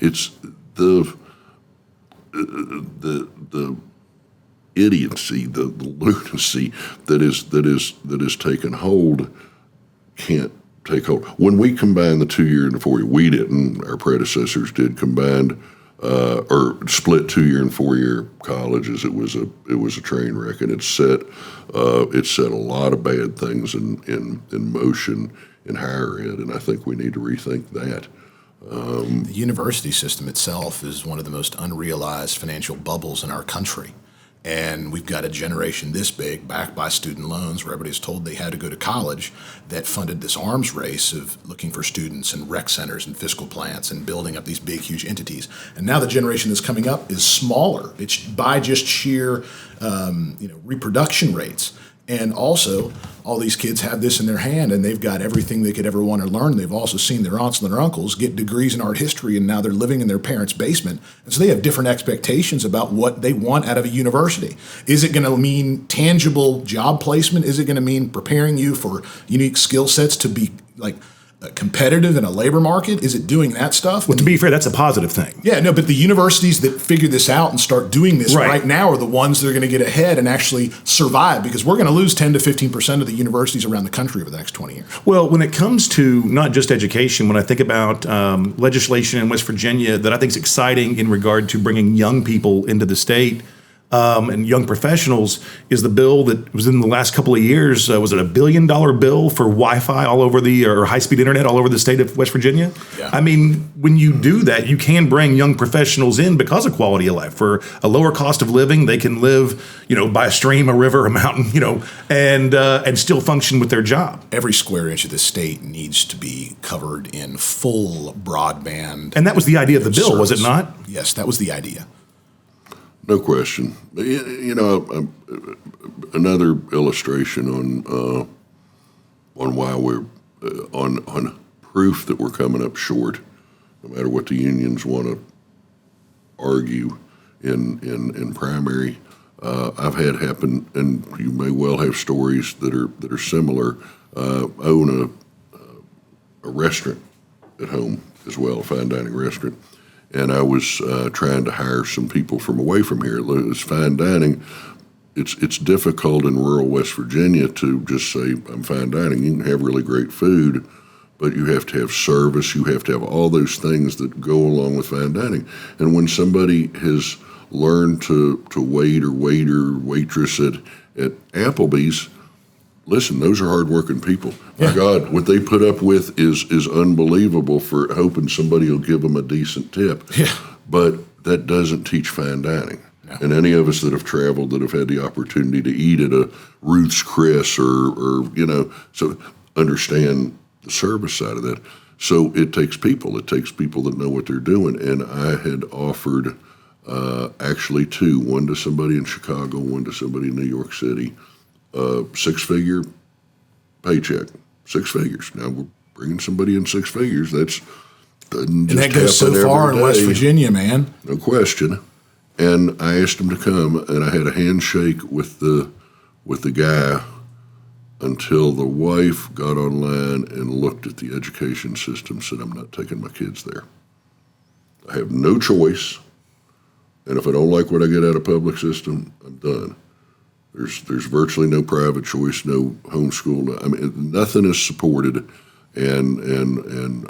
It's the idiocy, the lunacy that is taken hold can't take hold. When we combined the 2 year and the 4 year, we didn't. Our predecessors did combined or split 2 year and 4 year colleges. It was a train wreck, and it set a lot of bad things in motion in higher ed, and I think we need to rethink that. The university system itself is one of the most unrealized financial bubbles in our country. And we've got a generation this big, backed by student loans, where everybody's told they had to go to college, that funded this arms race of looking for students and rec centers and fiscal plants and building up these big, huge entities. And now the generation that's coming up is smaller. It's by just sheer, reproduction rates. And also, all these kids have this in their hand, and they've got everything they could ever want to learn. They've also seen their aunts and their uncles get degrees in art history, and now they're living in their parents' basement. And so they have different expectations about what they want out of a university. Is it going to mean tangible job placement? Is it going to mean preparing you for unique skill sets to be competitive in a labor market? Is it doing that stuff? Well, to be fair, that's a positive thing. Yeah, no, but the universities that figure this out and start doing this right now are the ones that are going to get ahead and actually survive, because we're going to lose 10 to 15% of the universities around the country over the next 20 years. Well, when it comes to not just education, when I think about legislation in West Virginia that I think is exciting in regard to bringing young people into the state, and young professionals, is the bill that was in the last couple of years. Was it $1 billion bill for Wi-Fi all over or high-speed internet all over the state of West Virginia? Yeah. I mean, when you do that, you can bring young professionals in because of quality of life. For a lower cost of living, they can live, by a stream, a river, a mountain, and still function with their job. Every square inch of the state needs to be covered in full broadband. And that was the idea of the bill, was it not? Yes, that was the idea. No question. Another illustration on why we're on proof that we're coming up short, no matter what the unions want to argue in primary. I've had happen, and you may well have stories that are similar. I own a restaurant at home as well, a fine dining restaurant. And I was trying to hire some people from away from here. It was fine dining. it's difficult in rural West Virginia to just say, I'm fine dining. You can have really great food, but you have to have service. You have to have all those things that go along with fine dining. And when somebody has learned to wait or waitress at Applebee's, listen, those are hardworking people. Yeah. My God, what they put up with is unbelievable for hoping somebody will give them a decent tip. Yeah. But that doesn't teach fine dining. No. And any of us that have traveled, that have had the opportunity to eat at a Ruth's Chris or so understand the service side of that. So it takes people. It takes people that know what they're doing. And I had offered actually two, one to somebody in Chicago, one to somebody in New York City, 6-figure paycheck, 6 figures. Now we're bringing somebody in 6 figures. And that goes so far in West Virginia, man. No question. And I asked him to come, and I had a handshake with the guy until the wife got online and looked at the education system and said, I'm not taking my kids there. I have no choice. And if I don't like what I get out of public system, I'm done. There's virtually no private choice, no homeschool. I mean, nothing is supported, and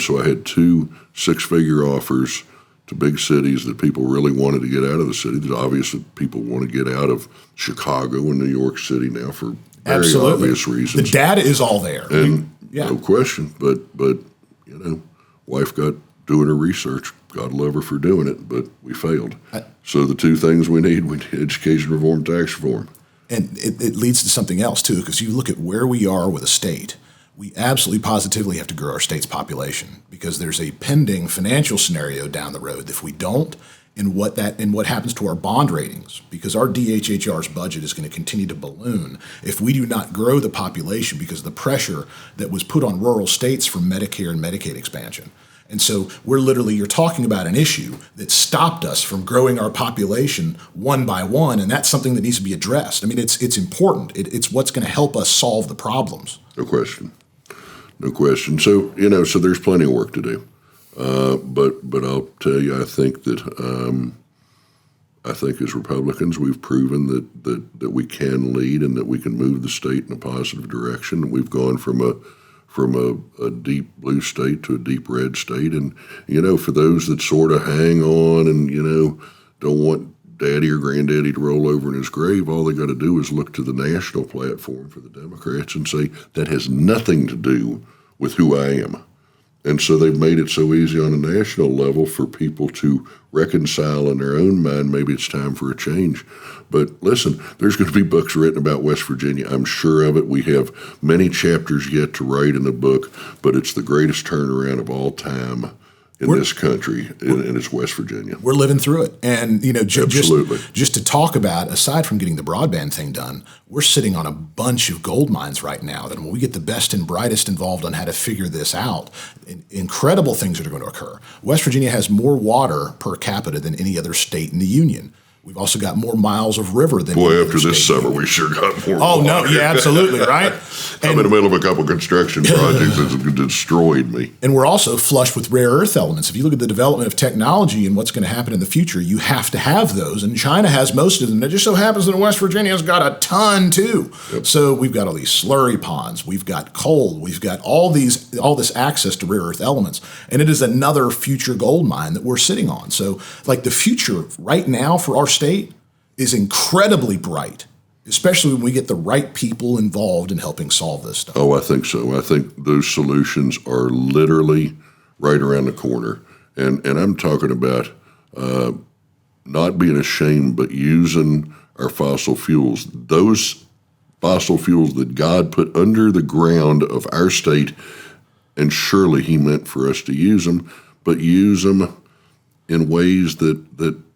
so I had 2 6-figure offers to big cities that people really wanted to get out of the city. There's obviously people want to get out of Chicago and New York City now for very obvious reasons. The data is all there, and no question. But wife got doing her research. God love her for doing it, but we failed. So the 2 things we need education reform, tax reform. And it leads to something else, too, because you look at where we are with a state. We absolutely positively have to grow our state's population because there's a pending financial scenario down the road. If we don't, and what happens to our bond ratings, because our DHHR's budget is going to continue to balloon if we do not grow the population because of the pressure that was put on rural states for Medicare and Medicaid expansion. And so you're talking about an issue that stopped us from growing our population one by one, and that's something that needs to be addressed. I mean, it's important. It's what's going to help us solve the problems. No question. So, so there's plenty of work to do. But I'll tell you, I think that as Republicans, we've proven that we can lead and that we can move the state in a positive direction. We've gone from a deep blue state to a deep red state. And, for those that sort of hang on and, don't want daddy or granddaddy to roll over in his grave, all they got to do is look to the national platform for the Democrats and say, that has nothing to do with who I am. And so they've made it so easy on a national level for people to reconcile in their own mind, maybe it's time for a change. But listen, there's going to be books written about West Virginia. I'm sure of it. We have many chapters yet to write in the book, but it's the greatest turnaround of all time in this country, and it's West Virginia. We're living through it. And, Absolutely. just to talk about, aside from getting the broadband thing done, we're sitting on a bunch of gold mines right now that when we get the best and brightest involved on how to figure this out, incredible things that are going to occur. West Virginia has more water per capita than any other state in the union. We've also got more miles of river than after this summer, we sure got more water. No, yeah, absolutely, right? I'm in the middle of a couple construction projects that destroyed me. And we're also flush with rare earth elements. If you look at the development of technology and what's going to happen in the future, you have to have those. And China has most of them. It just so happens that West Virginia's got a ton, too. Yep. So we've got all these slurry ponds. We've got coal. We've got all this access to rare earth elements. And it is another future gold mine that we're sitting on. So, the future right now for our state is incredibly bright, especially when we get the right people involved in helping solve this stuff. Oh, I think so. I think those solutions are literally right around the corner. And I'm talking about not being ashamed, but using our fossil fuels, those fossil fuels that God put under the ground of our state, and surely he meant for us to use them, but use them in ways that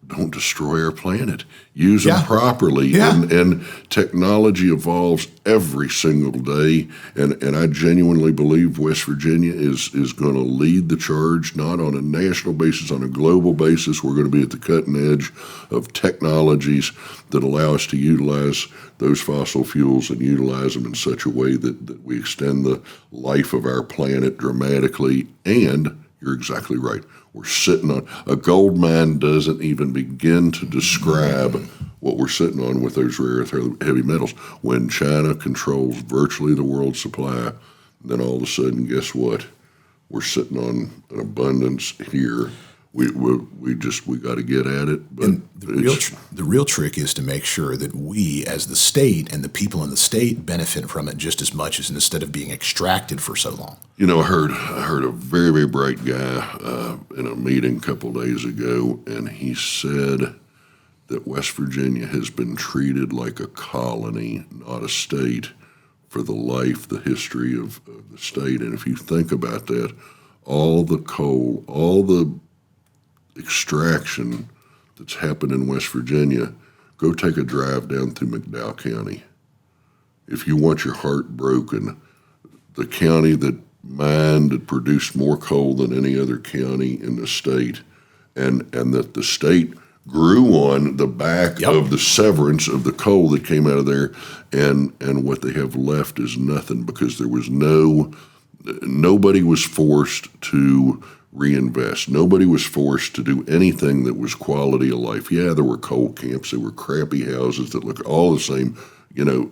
don't destroy our planet. Use them properly. Yeah. And technology evolves every single day. And I genuinely believe West Virginia is going to lead the charge, not on a national basis, on a global basis. We're going to be at the cutting edge of technologies that allow us to utilize those fossil fuels and utilize them in such a way that we extend the life of our planet dramatically and You're exactly right. We're sitting on a gold mine doesn't even begin to describe what we're sitting on with those rare earth heavy metals. When China controls virtually the world's supply, then all of a sudden, guess what? We're sitting on an abundance here. We got to get at it. But and the real trick is to make sure that we, as the state and the people in the state, benefit from it just as much as instead of being extracted for so long. You know, I heard a very, very bright guy in a meeting a couple of days ago, and he said that West Virginia has been treated like a colony, not a state, for the history of the state. And if you think about that, all the coal, all the extraction that's happened in West Virginia, go take a drive down through McDowell County. If you want your heart broken, the county that produced more coal than any other county in the state, and that the state grew on the back of the severance of the coal that came out of there, and what they have left is nothing, because there was nobody was forced to reinvest. Nobody was forced to do anything that was quality of life. Yeah, there were coal camps, there were crappy houses that looked all the same,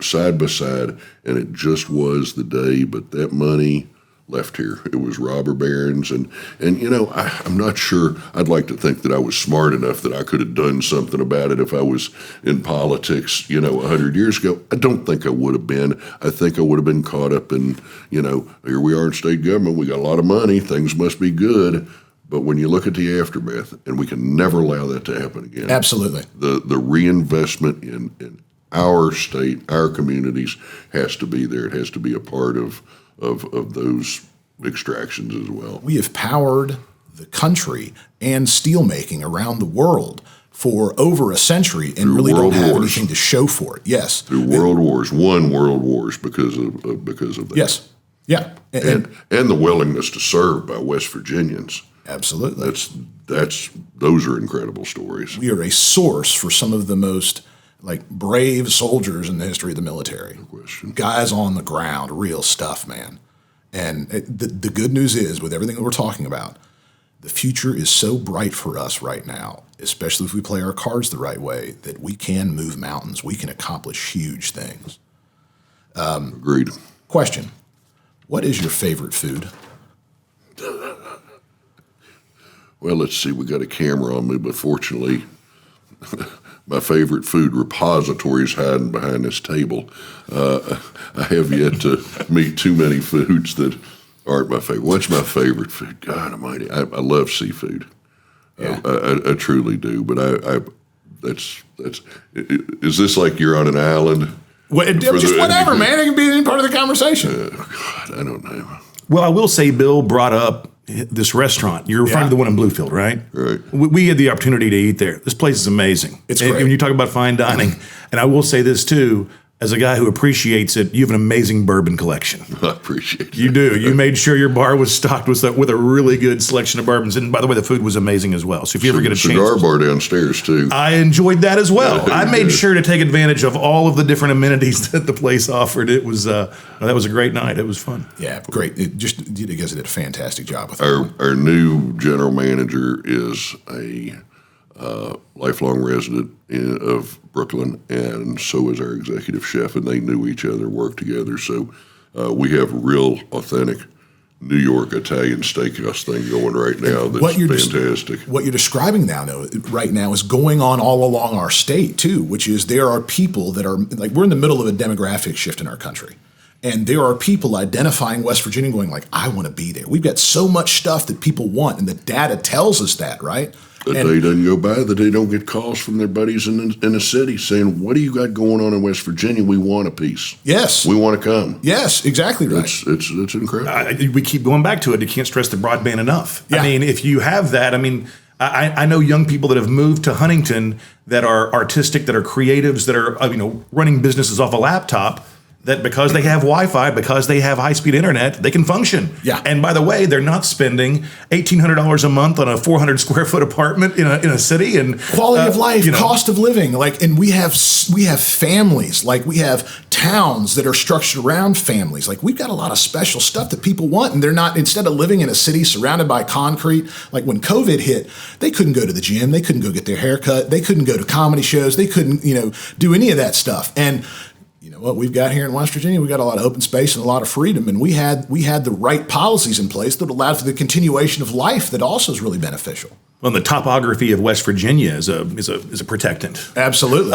side by side, and it just was the day, but that money left here. It was robber barons, and I'm not sure. I'd like to think that I was smart enough that I could have done something about it if I was in politics, 100 years ago. I don't think I would have been. I think I would have been caught up in, here we are in state government, we got a lot of money, things must be good. But when you look at the aftermath, and we can never allow that to happen again. Absolutely. The reinvestment in our state, our communities, has to be there. It has to be a part of those extractions as well. We have powered the country and steelmaking around the world for over a century and really don't have anything to show for it. Yes. Through world wars, won world wars because of that. Yes. Yeah. And the willingness to serve by West Virginians. Absolutely. Those are incredible stories. We are a source for some of the most brave soldiers in the history of the military. No question. Guys on the ground, real stuff, man. And the good news is, with everything that we're talking about, the future is so bright for us right now, especially if we play our cards the right way, that we can move mountains. We can accomplish huge things. Agreed. Question. What is your favorite food? Well, let's see. We got a camera on me, but fortunately, my favorite food repository is hiding behind this table. I have yet to meet too many foods that aren't my favorite. What's my favorite food? God Almighty, I love seafood. Yeah. I truly do. But that's. Is this like you're on an island? Well, just whatever, man. It can be any part of the conversation. God, I don't know. Well, I will say, Bill brought up this restaurant. You're referring to the one in Bluefield, right? Right. We had the opportunity to eat there. This place is amazing. It's great. And when you talk about fine dining, and I will say this too, as a guy who appreciates it, you have an amazing bourbon collection. I appreciate it. You do. You made sure your bar was stocked with a really good selection of bourbons. And by the way, the food was amazing as well. So if you ever get a chance. Cigar bar downstairs too. I enjoyed that as well. I made sure to take advantage of all of the different amenities that the place offered. It was that was a great night. It was fun. Yeah, great. You guys did a fantastic job with it. Our new general manager is a lifelong resident of Brooklyn, and so is our executive chef, and they knew each other, worked together. So we have a real authentic New York Italian steakhouse thing going right now that's fantastic. What you're describing right now is going on all along our state too, which is there are people that are we're in the middle of a demographic shift in our country. And there are people identifying West Virginia going I want to be there. We've got so much stuff that people want, and the data tells us that, right? The day doesn't go by that they don't get calls from their buddies in the city saying, what do you got going on in West Virginia? We want a piece. Yes. We want to come. Yes, exactly right. It's incredible. We keep going back to it. You can't stress the broadband enough. Yeah. I mean, if you have that, I know young people that have moved to Huntington that are artistic, that are creatives, that are running businesses off a laptop, that because they have Wi-Fi, because they have high-speed internet, they can function. Yeah. And by the way, they're not spending $1,800 a month on a 400 square foot apartment in a city. And quality of life, cost of living, and we have families. We have towns that are structured around families. Like we've got a lot of special stuff that people want, and they're not, instead of living in a city surrounded by concrete, like when COVID hit, they couldn't go to the gym, they couldn't go get their hair cut, they couldn't go to comedy shows, they couldn't, do any of that stuff. And you know what we've got here in West Virginia? We got a lot of open space and a lot of freedom, and we had the right policies in place that allowed for the continuation of life that also is really beneficial. Well, the topography of West Virginia is a protectant. Absolutely.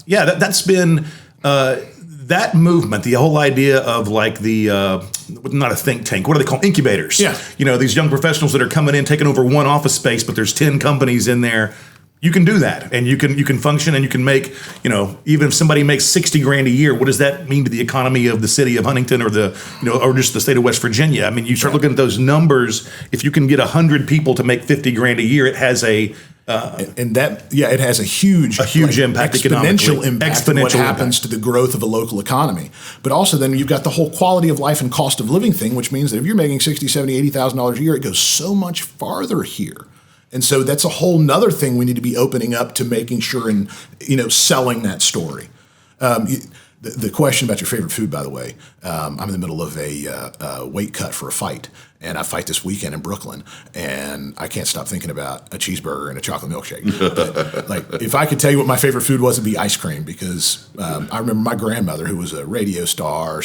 That's been that movement. The whole idea of like not a think tank. What do they call incubators? Yeah. These young professionals that are coming in, taking over one office space, but there's 10 companies in there. You can do that, and you can function, and you can make, even if somebody makes $60,000 a year, what does that mean to the economy of the city of Huntington or or just the state of West Virginia? I mean, you start looking at those numbers. If you can get 100 people to make $50,000 a year, it has it has a huge impact, exponential impact on what happens to the growth of a local economy. But also then you've got the whole quality of life and cost of living thing, which means that if you're making $60,000, $70,000, $80,000 a year, it goes so much farther here. And so that's a whole nother thing we need to be opening up to, making sure and, selling that story. The question about your favorite food, by the way, I'm in the middle of a weight cut for a fight, and I fight this weekend in Brooklyn, and I can't stop thinking about a cheeseburger and a chocolate milkshake. But, like, if I could tell you what my favorite food was, it'd be ice cream, because I remember my grandmother, who was a radio star,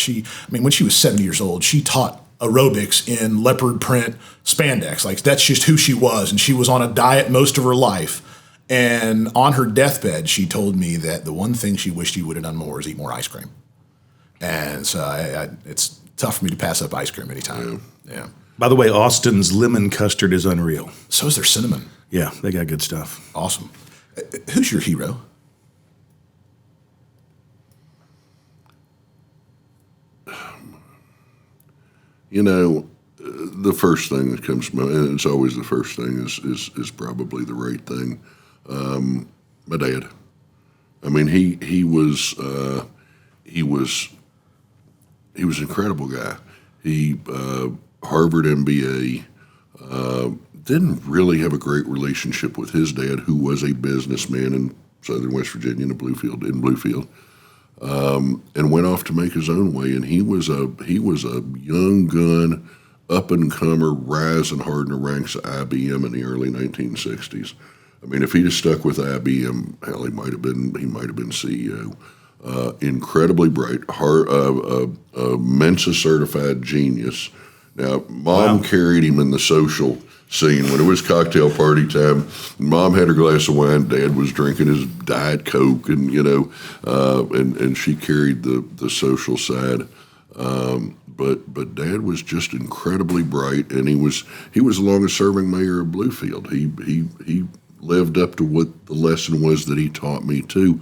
when she was 70 years old, she taught aerobics in leopard print spandex. Like, that's just who she was. And she was on a diet most of her life. And on her deathbed, she told me that the one thing she wished she would have done more is eat more ice cream. And so it's tough for me to pass up ice cream anytime. Yeah. By the way, Austin's lemon custard is unreal. So is their cinnamon. Yeah, they got good stuff. Awesome. Who's your hero? The first thing that comes to mind, and it's always the first thing, is probably the right thing. My dad. I mean, he was an incredible guy. He Harvard MBA. Didn't really have a great relationship with his dad, who was a businessman in Southern West Virginia in Bluefield. And went off to make his own way. And he was a young gun, up and comer, rising hard in the ranks of IBM in the early 1960s. I mean, if he'd have stuck with IBM, hell, he might have been CEO. Incredibly bright, Mensa certified genius. Now, Mom carried him in the social scene when it was cocktail party time. Mom had her glass of wine. Dad was drinking his Diet Coke, and and she carried the social side. But Dad was just incredibly bright, and he was the longest serving mayor of Bluefield. He lived up to what the lesson was that he taught me too.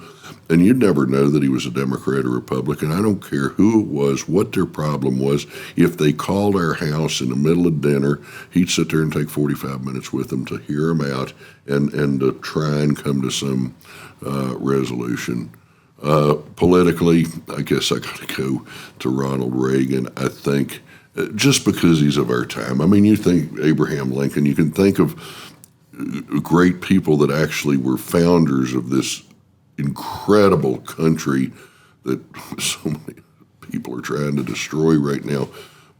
And you'd never know that he was a Democrat or Republican. I don't care who it was, what their problem was. If they called our house in the middle of dinner, he'd sit there and take 45 minutes with them to hear them out and to try and come to some resolution. Politically, I guess I got to go to Ronald Reagan. I think just because he's of our time. I mean, you think Abraham Lincoln, you can think of great people that actually were founders of this incredible country that so many people are trying to destroy right now.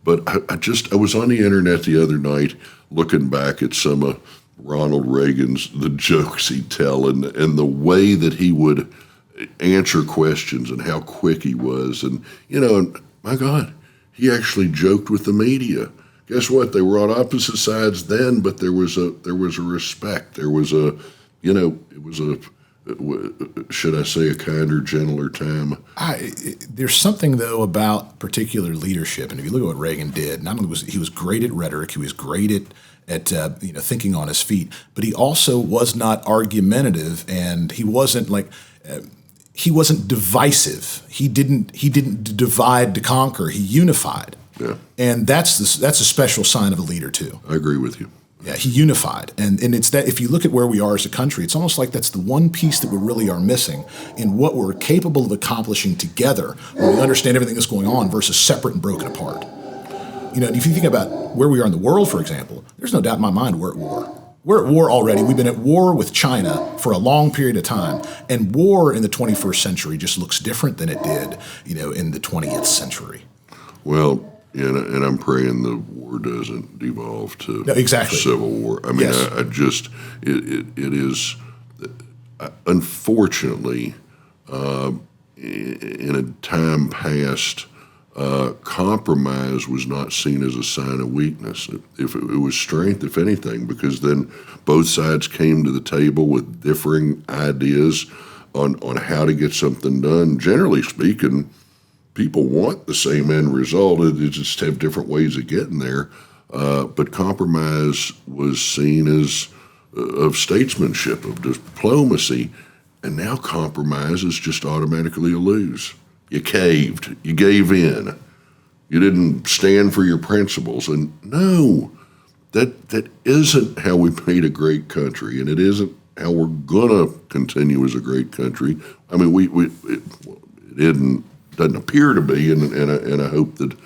But I was on the internet the other night looking back at some of Ronald Reagan's, the jokes he'd tell, and the way that he would answer questions and how quick he was. And, and my God, he actually joked with the media. Guess what? They were on opposite sides then, but there was a respect. There was should I say, a kinder, gentler time. There's something, though, about particular leadership. And if you look at what Reagan did, not only was he great at rhetoric, he was great at thinking on his feet, but he also was not argumentative, and he wasn't divisive. He didn't divide to conquer. He unified. Yeah. And that's a special sign of a leader too. I agree with you. Yeah, he unified. And it's that, if you look at where we are as a country, it's almost like that's the one piece that we really are missing in what we're capable of accomplishing together when we understand everything that's going on versus separate and broken apart. If you think about where we are in the world, for example, there's no doubt in my mind we're at war. we're at war already. We've been at war with China for a long period of time, and war in the 21st century just looks different than it did, in the 20th century. Well, and I'm praying the war doesn't devolve to civil war. I mean, yes. I just it is unfortunately in a time past. Compromise was not seen as a sign of weakness. If it was strength, if anything, because then both sides came to the table with differing ideas on how to get something done. Generally speaking, people want the same end result. They just have different ways of getting there. But compromise was seen as of statesmanship, of diplomacy, and now compromise is just automatically a lose. You caved. You gave in. You didn't stand for your principles. And no, that isn't how we made a great country, and it isn't how we're gonna continue as a great country. I mean, it doesn't appear to be, and I hope that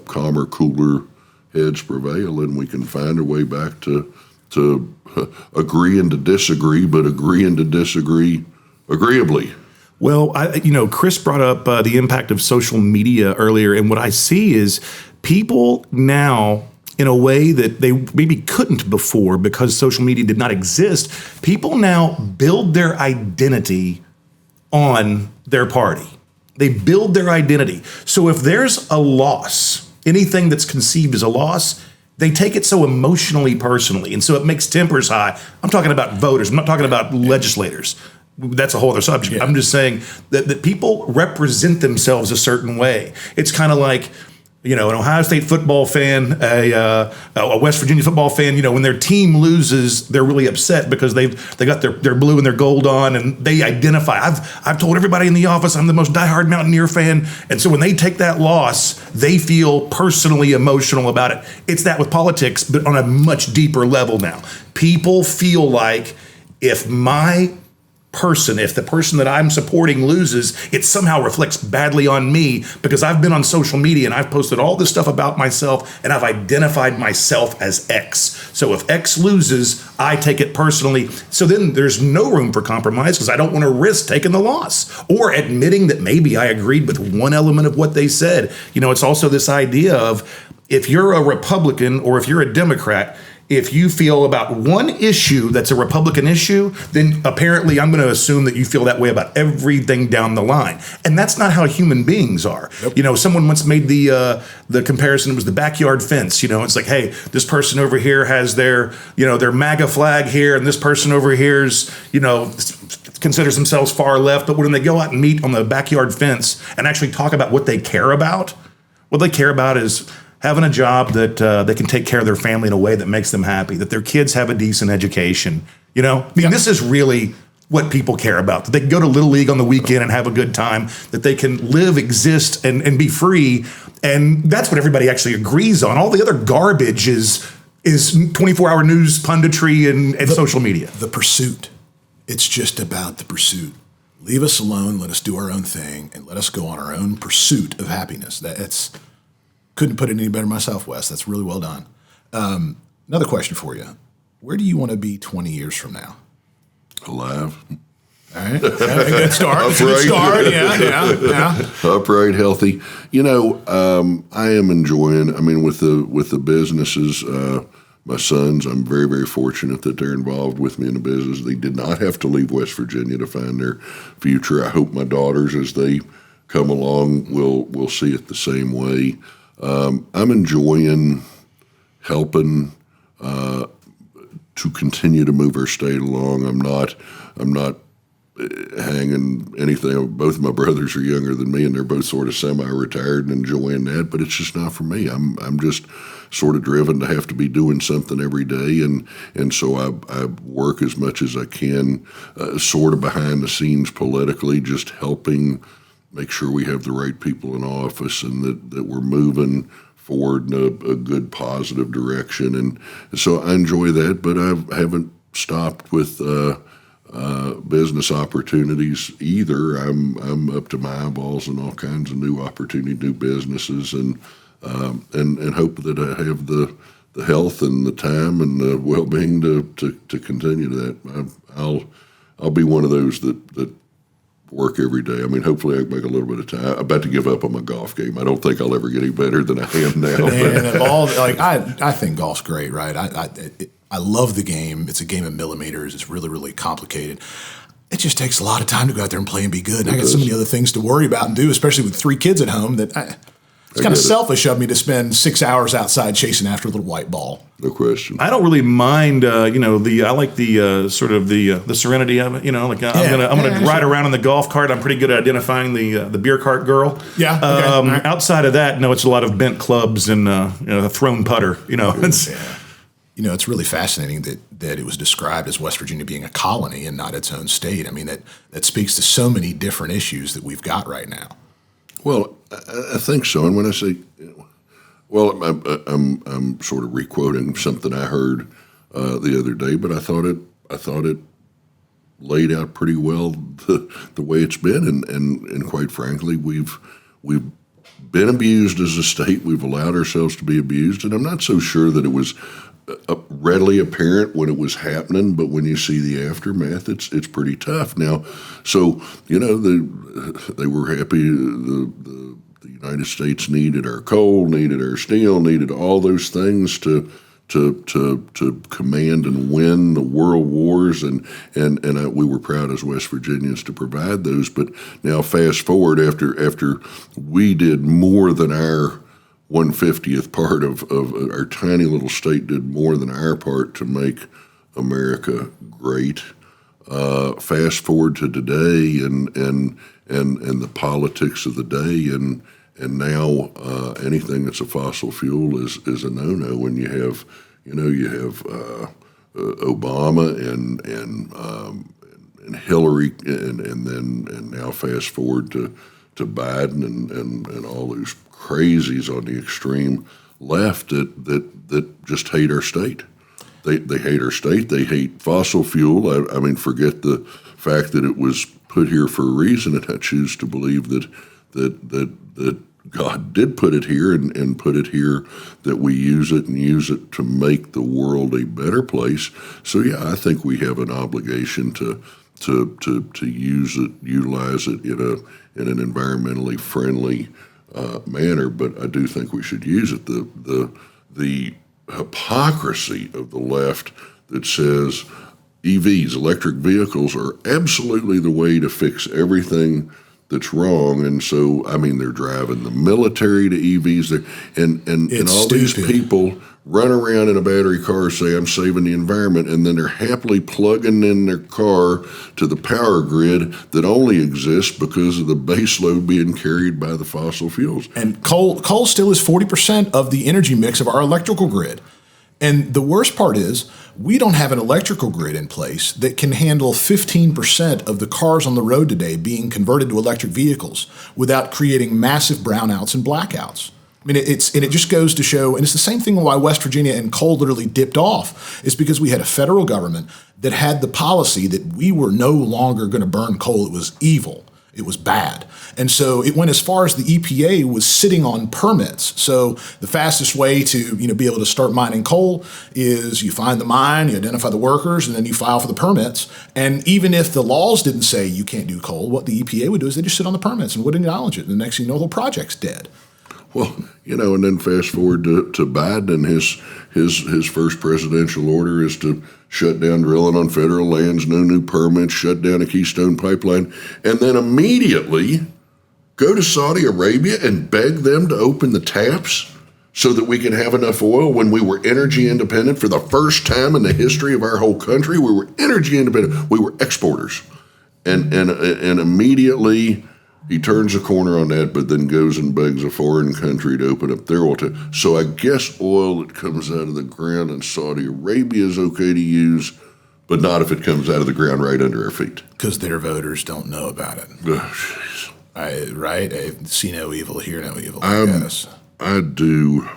calmer, cooler heads prevail, and we can find our way back to agreeing to disagree, but agreeing to disagree agreeably. Well, Chris brought up the impact of social media earlier, and what I see is people now, in a way that they maybe couldn't before because social media did not exist, people now build their identity on their party. They build their identity. So if there's a loss, anything that's conceived as a loss, they take it so emotionally personally, and so it makes tempers high. I'm talking about voters. I'm not talking about legislators. That's a whole other subject. Yeah. I'm just saying that people represent themselves a certain way. It's kind of like, an Ohio State football fan, a West Virginia football fan, when their team loses, they're really upset because they got their blue and their gold on, and they identify. I've told everybody in the office I'm the most diehard Mountaineer fan, and so when they take that loss, they feel personally emotional about it. It's that with politics, but on a much deeper level now. People feel like if the person that I'm supporting loses, it somehow reflects badly on me because I've been on social media and I've posted all this stuff about myself and I've identified myself as X. So if X loses, I take it personally. So then there's no room for compromise because I don't want to risk taking the loss or admitting that maybe I agreed with one element of what they said. It's also this idea of if you're a Republican or if you're a Democrat, if you feel about one issue that's a Republican issue, then apparently I'm going to assume that you feel that way about everything down the line. And that's not how human beings are. Yep. Someone once made the comparison. It was the backyard fence. It's like, hey, this person over here has their MAGA flag here, and this person over here's, considers themselves far left. But when they go out and meet on the backyard fence and actually talk about what they care about, what they care about is having a job that they can take care of their family in a way that makes them happy, that their kids have a decent education. This is really what people care about, that they can go to Little League on the weekend and have a good time, that they can live, exist, and be free. And that's what everybody actually agrees on. All the other garbage is 24-hour news punditry and social media. The pursuit. It's just about the pursuit. Leave us alone, let us do our own thing, and let us go on our own pursuit of happiness. Couldn't put it any better myself, Wes. That's really well done. Another question for you. Where do you want to be 20 years from now? Alive. All right. Good start. Good start. Yeah. Upright, healthy. I am enjoying, with the businesses, my sons, I'm very, very fortunate that they're involved with me in the business. They did not have to leave West Virginia to find their future. I hope my daughters, as they come along, will see it the same way. I'm enjoying helping to continue to move our state along. I'm not hanging anything. Both of my brothers are younger than me, and they're both sort of semi-retired and enjoying that. But it's just not for me. I'm just sort of driven to have to be doing something every day, and so I work as much as I can, sort of behind the scenes politically, just helping make sure we have the right people in office and that we're moving forward in a good, positive direction. And so I enjoy that, but I haven't stopped with business opportunities either. I'm up to my eyeballs in all kinds of new opportunity, new businesses, and hope that I have the the health and the time and the well-being to continue that. I'll be one of those that work every day. I mean, hopefully I can make a little bit of time. I'm about to give up on my golf game. I don't think I'll ever get any better than I am now. And of all, I think golf's great, right? I love the game. It's a game of millimeters. It's really, really complicated. It just takes a lot of time to go out there and play and be good. And I got so many other things to worry about and do, especially with 3 kids at home, that it's kind of selfish of me to spend 6 hours outside chasing after a little white ball. No question. I don't really mind, I like the sort of the serenity of it. I'm gonna ride around in the golf cart. I'm pretty good at identifying the beer cart girl. Yeah. Okay. Right. Outside of that, no, it's a lot of bent clubs and a thrown putter. It's really fascinating that it was described as West Virginia being a colony and not its own state. I mean, that speaks to so many different issues that we've got right now. Well, I think so. And when I say, I'm sort of requoting something I heard the other day, but I thought it laid out pretty well the way it's been, and quite frankly, we've been abused as a state. We've allowed ourselves to be abused, and I'm not so sure that it was readily apparent when it was happening, but when you see the aftermath, it's pretty tough. Now, so they were happy. The United States needed our coal, needed our steel, needed all those things to command and win the world wars, and we were proud as West Virginians to provide those. But now, fast forward after we did more than our 1/50th part of our tiny little state did more than our part to make America great. Fast forward to today and the politics of the day, and now anything that's a fossil fuel is a no-no. When you have Obama and Hillary, and now fast forward to Biden and all those crazies on the extreme left that just hate our state. They hate our state. They hate fossil fuel. I mean, forget the fact that it was put here for a reason, and I choose to believe that God did put it here and put it here that we use it to make the world a better place. So yeah, I think we have an obligation to utilize it in an environmentally friendly manner, but I do think we should use it. The hypocrisy of the left that says EVs, electric vehicles, are absolutely the way to fix everything that's wrong, and so I mean they're driving the military to EVs, and all these people run around in a battery car, say I'm saving the environment, and then they're happily plugging in their car to the power grid that only exists because of the base load being carried by the fossil fuels. And coal still is 40% of the energy mix of our electrical grid. And the worst part is we don't have an electrical grid in place that can handle 15% of the cars on the road today being converted to electric vehicles without creating massive brownouts and blackouts. I mean, it just goes to show, and it's the same thing why West Virginia and coal literally dipped off, is because we had a federal government that had the policy that we were no longer going to burn coal. It was evil. It was bad. And so it went as far as the EPA was sitting on permits. So the fastest way to be able to start mining coal is you find the mine, you identify the workers, and then you file for the permits. And even if the laws didn't say you can't do coal, what the EPA would do is they just sit on the permits and wouldn't acknowledge it. And the next thing you know, the whole project's dead. Well, and then fast forward to Biden, and his first presidential order is to shut down drilling on federal lands, no new permits, shut down a Keystone pipeline, and then immediately go to Saudi Arabia and beg them to open the taps so that we can have enough oil. When we were energy independent for the first time in the history of our whole country, we were energy independent. We were exporters, and immediately he turns a corner on that, but then goes and begs a foreign country to open up their oil. So I guess oil that comes out of the ground in Saudi Arabia is okay to use, but not if it comes out of the ground right under our feet. Because their voters don't know about it. Oh, right? I see no evil, hear no evil, I guess. I do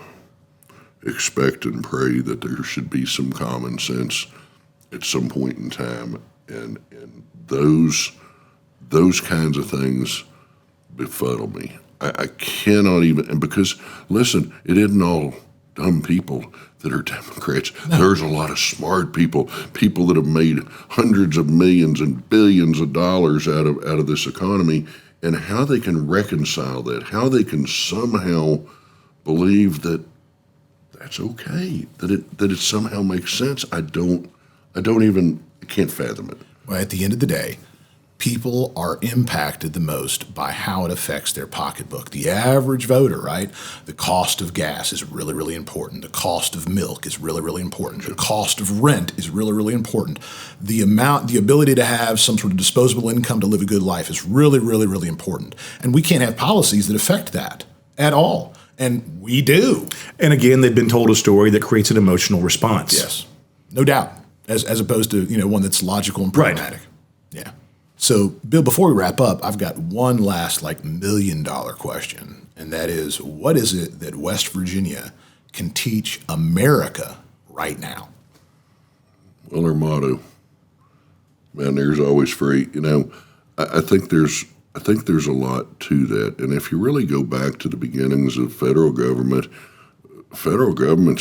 expect and pray that there should be some common sense at some point in time, and those kinds of things befuddle me. I cannot even, and because, listen, it isn't all dumb people that are Democrats. No. There's a lot of smart people that have made hundreds of millions and billions of dollars out of this economy, and how they can reconcile that, how they can somehow believe that that's okay, that it somehow makes sense. I can't fathom it. Well, at the end of the day, people are impacted the most by how it affects their pocketbook. The average voter, right? The cost of gas is really, really important. The cost of milk is really, really important. The cost of rent is really, really important. The ability to have some sort of disposable income to live a good life is really, really, really important. And we can't have policies that affect that at all. And we do. And again, they've been told a story that creates an emotional response. Yes, no doubt, as opposed to one that's logical and pragmatic. Right. Yeah. So, Bill, before we wrap up, I've got one last $1 million question, and that is, what is it that West Virginia can teach America right now? Well, our motto, man, there's always free. I think there's a lot to that, and if you really go back to the beginnings of federal government's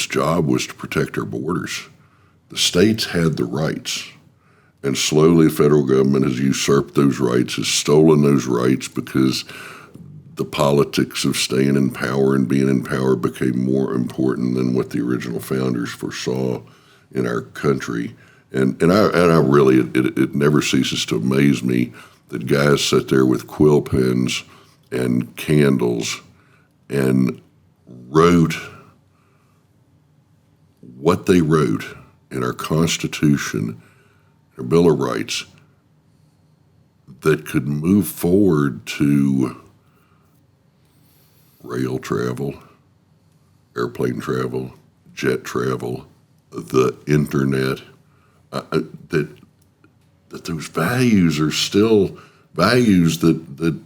job was to protect our borders. The states had the rights. And slowly, the federal government has usurped those rights, has stolen those rights because the politics of staying in power and being in power became more important than what the original founders foresaw in our country. And I really, it never ceases to amaze me that guys sit there with quill pens and candles and wrote what they wrote in our Constitution, our Bill of Rights, that could move forward to rail travel, airplane travel, jet travel, the internet, that those values are still values that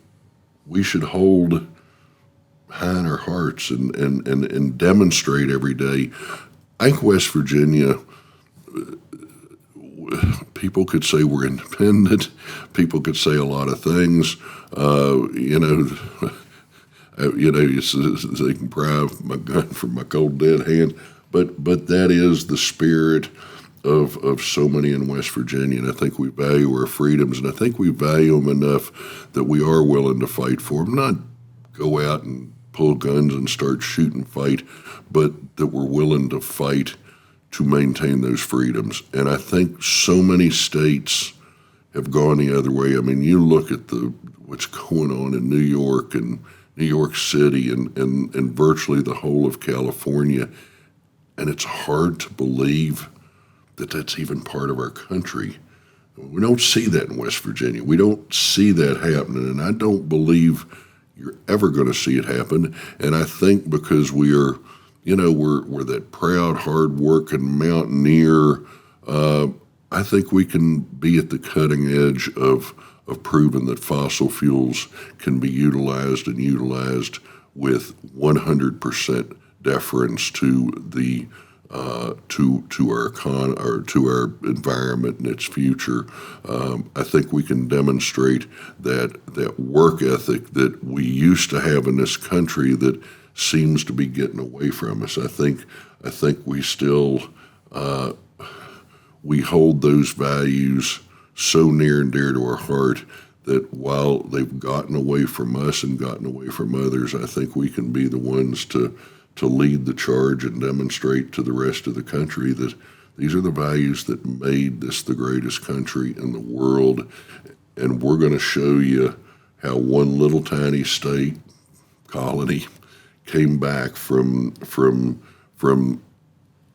we should hold high in our hearts and demonstrate every day. I think West Virginia, people could say we're independent. People could say a lot of things. They can pry my gun from my cold dead hand. But that is the spirit of so many in West Virginia, and I think we value our freedoms, and I think we value them enough that we are willing to fight for them. Not go out and pull guns and start shooting fight, but that we're willing to fight to maintain those freedoms. And I think so many states have gone the other way. I mean, you look at what's going on in New York and New York City and virtually the whole of California, and it's hard to believe that that's even part of our country. We don't see that in West Virginia. We don't see that happening, and I don't believe you're ever going to see it happen. And I think because we're that proud, hard-working mountaineer, I think we can be at the cutting edge of proving that fossil fuels can be utilized with 100% deference to the to our environment and its future. I think we can demonstrate that work ethic that we used to have in this country that seems to be getting away from us. I think we still we hold those values so near and dear to our heart that while they've gotten away from us and gotten away from others, I think we can be the ones to lead the charge and demonstrate to the rest of the country that these are the values that made this the greatest country in the world. And we're going to show you how one little tiny state colony came back from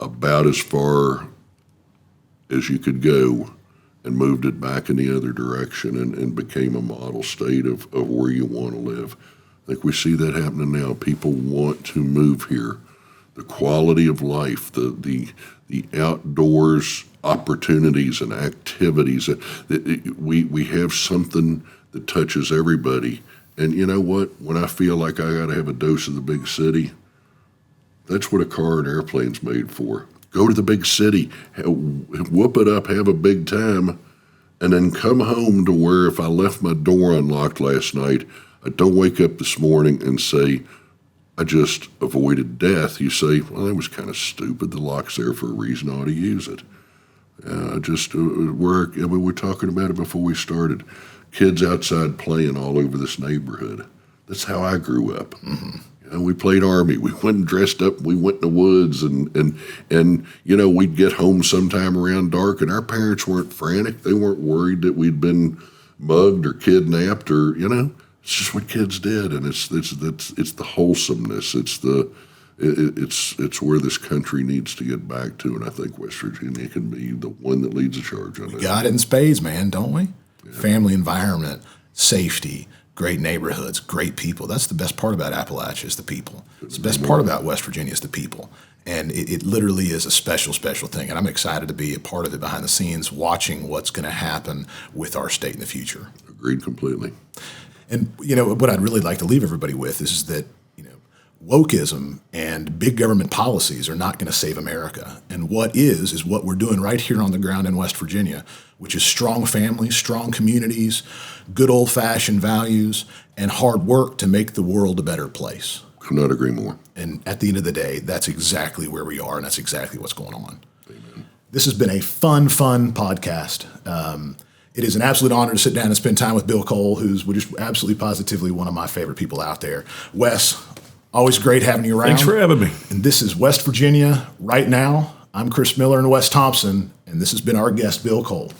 about as far as you could go and moved it back in the other direction and became a model state of where you want to live. I think we see that happening now. People want to move here. The quality of life, the outdoors opportunities and activities. We have something that touches everybody. And you know what? When I feel like I got to have a dose of the big city, that's what a car and airplane's made for. Go to the big city, whoop it up, have a big time, and then come home to where if I left my door unlocked last night, I don't wake up this morning and say, I just avoided death. You say, well, that was kind of stupid. The lock's there for a reason. I ought to use it. We're talking about it before we started. Kids outside playing all over this neighborhood. That's how I grew up. Mm-hmm. We played Army. We went and dressed up. We went in the woods, and we'd get home sometime around dark, and our parents weren't frantic. They weren't worried that we'd been mugged or kidnapped or It's just what kids did, and it's the wholesomeness. It's where this country needs to get back to, and I think West Virginia can be the one that leads the charge on that. We got it in spades, man, don't we? Yeah. Family environment, safety, great neighborhoods, great people. That's the best part about Appalachia is the people. It's the best part about West Virginia is the people. And it literally is a special, special thing. And I'm excited to be a part of it behind the scenes, watching what's going to happen with our state in the future. Agreed completely. And, what I'd really like to leave everybody with is that, wokeism and big government policies are not going to save America. And what is what we're doing right here on the ground in West Virginia, which is strong families, strong communities, good old-fashioned values, and hard work to make the world a better place. Could not agree more. And at the end of the day, that's exactly where we are, and that's exactly what's going on. Amen. This has been a fun podcast. It is an absolute honor to sit down and spend time with Bill Cole, who's just absolutely positively one of my favorite people out there. Wes, always great having you around. Thanks for having me. And this is West Virginia Right Now. I'm Chris Miller and Wes Thompson, and this has been our guest, Bill Cole.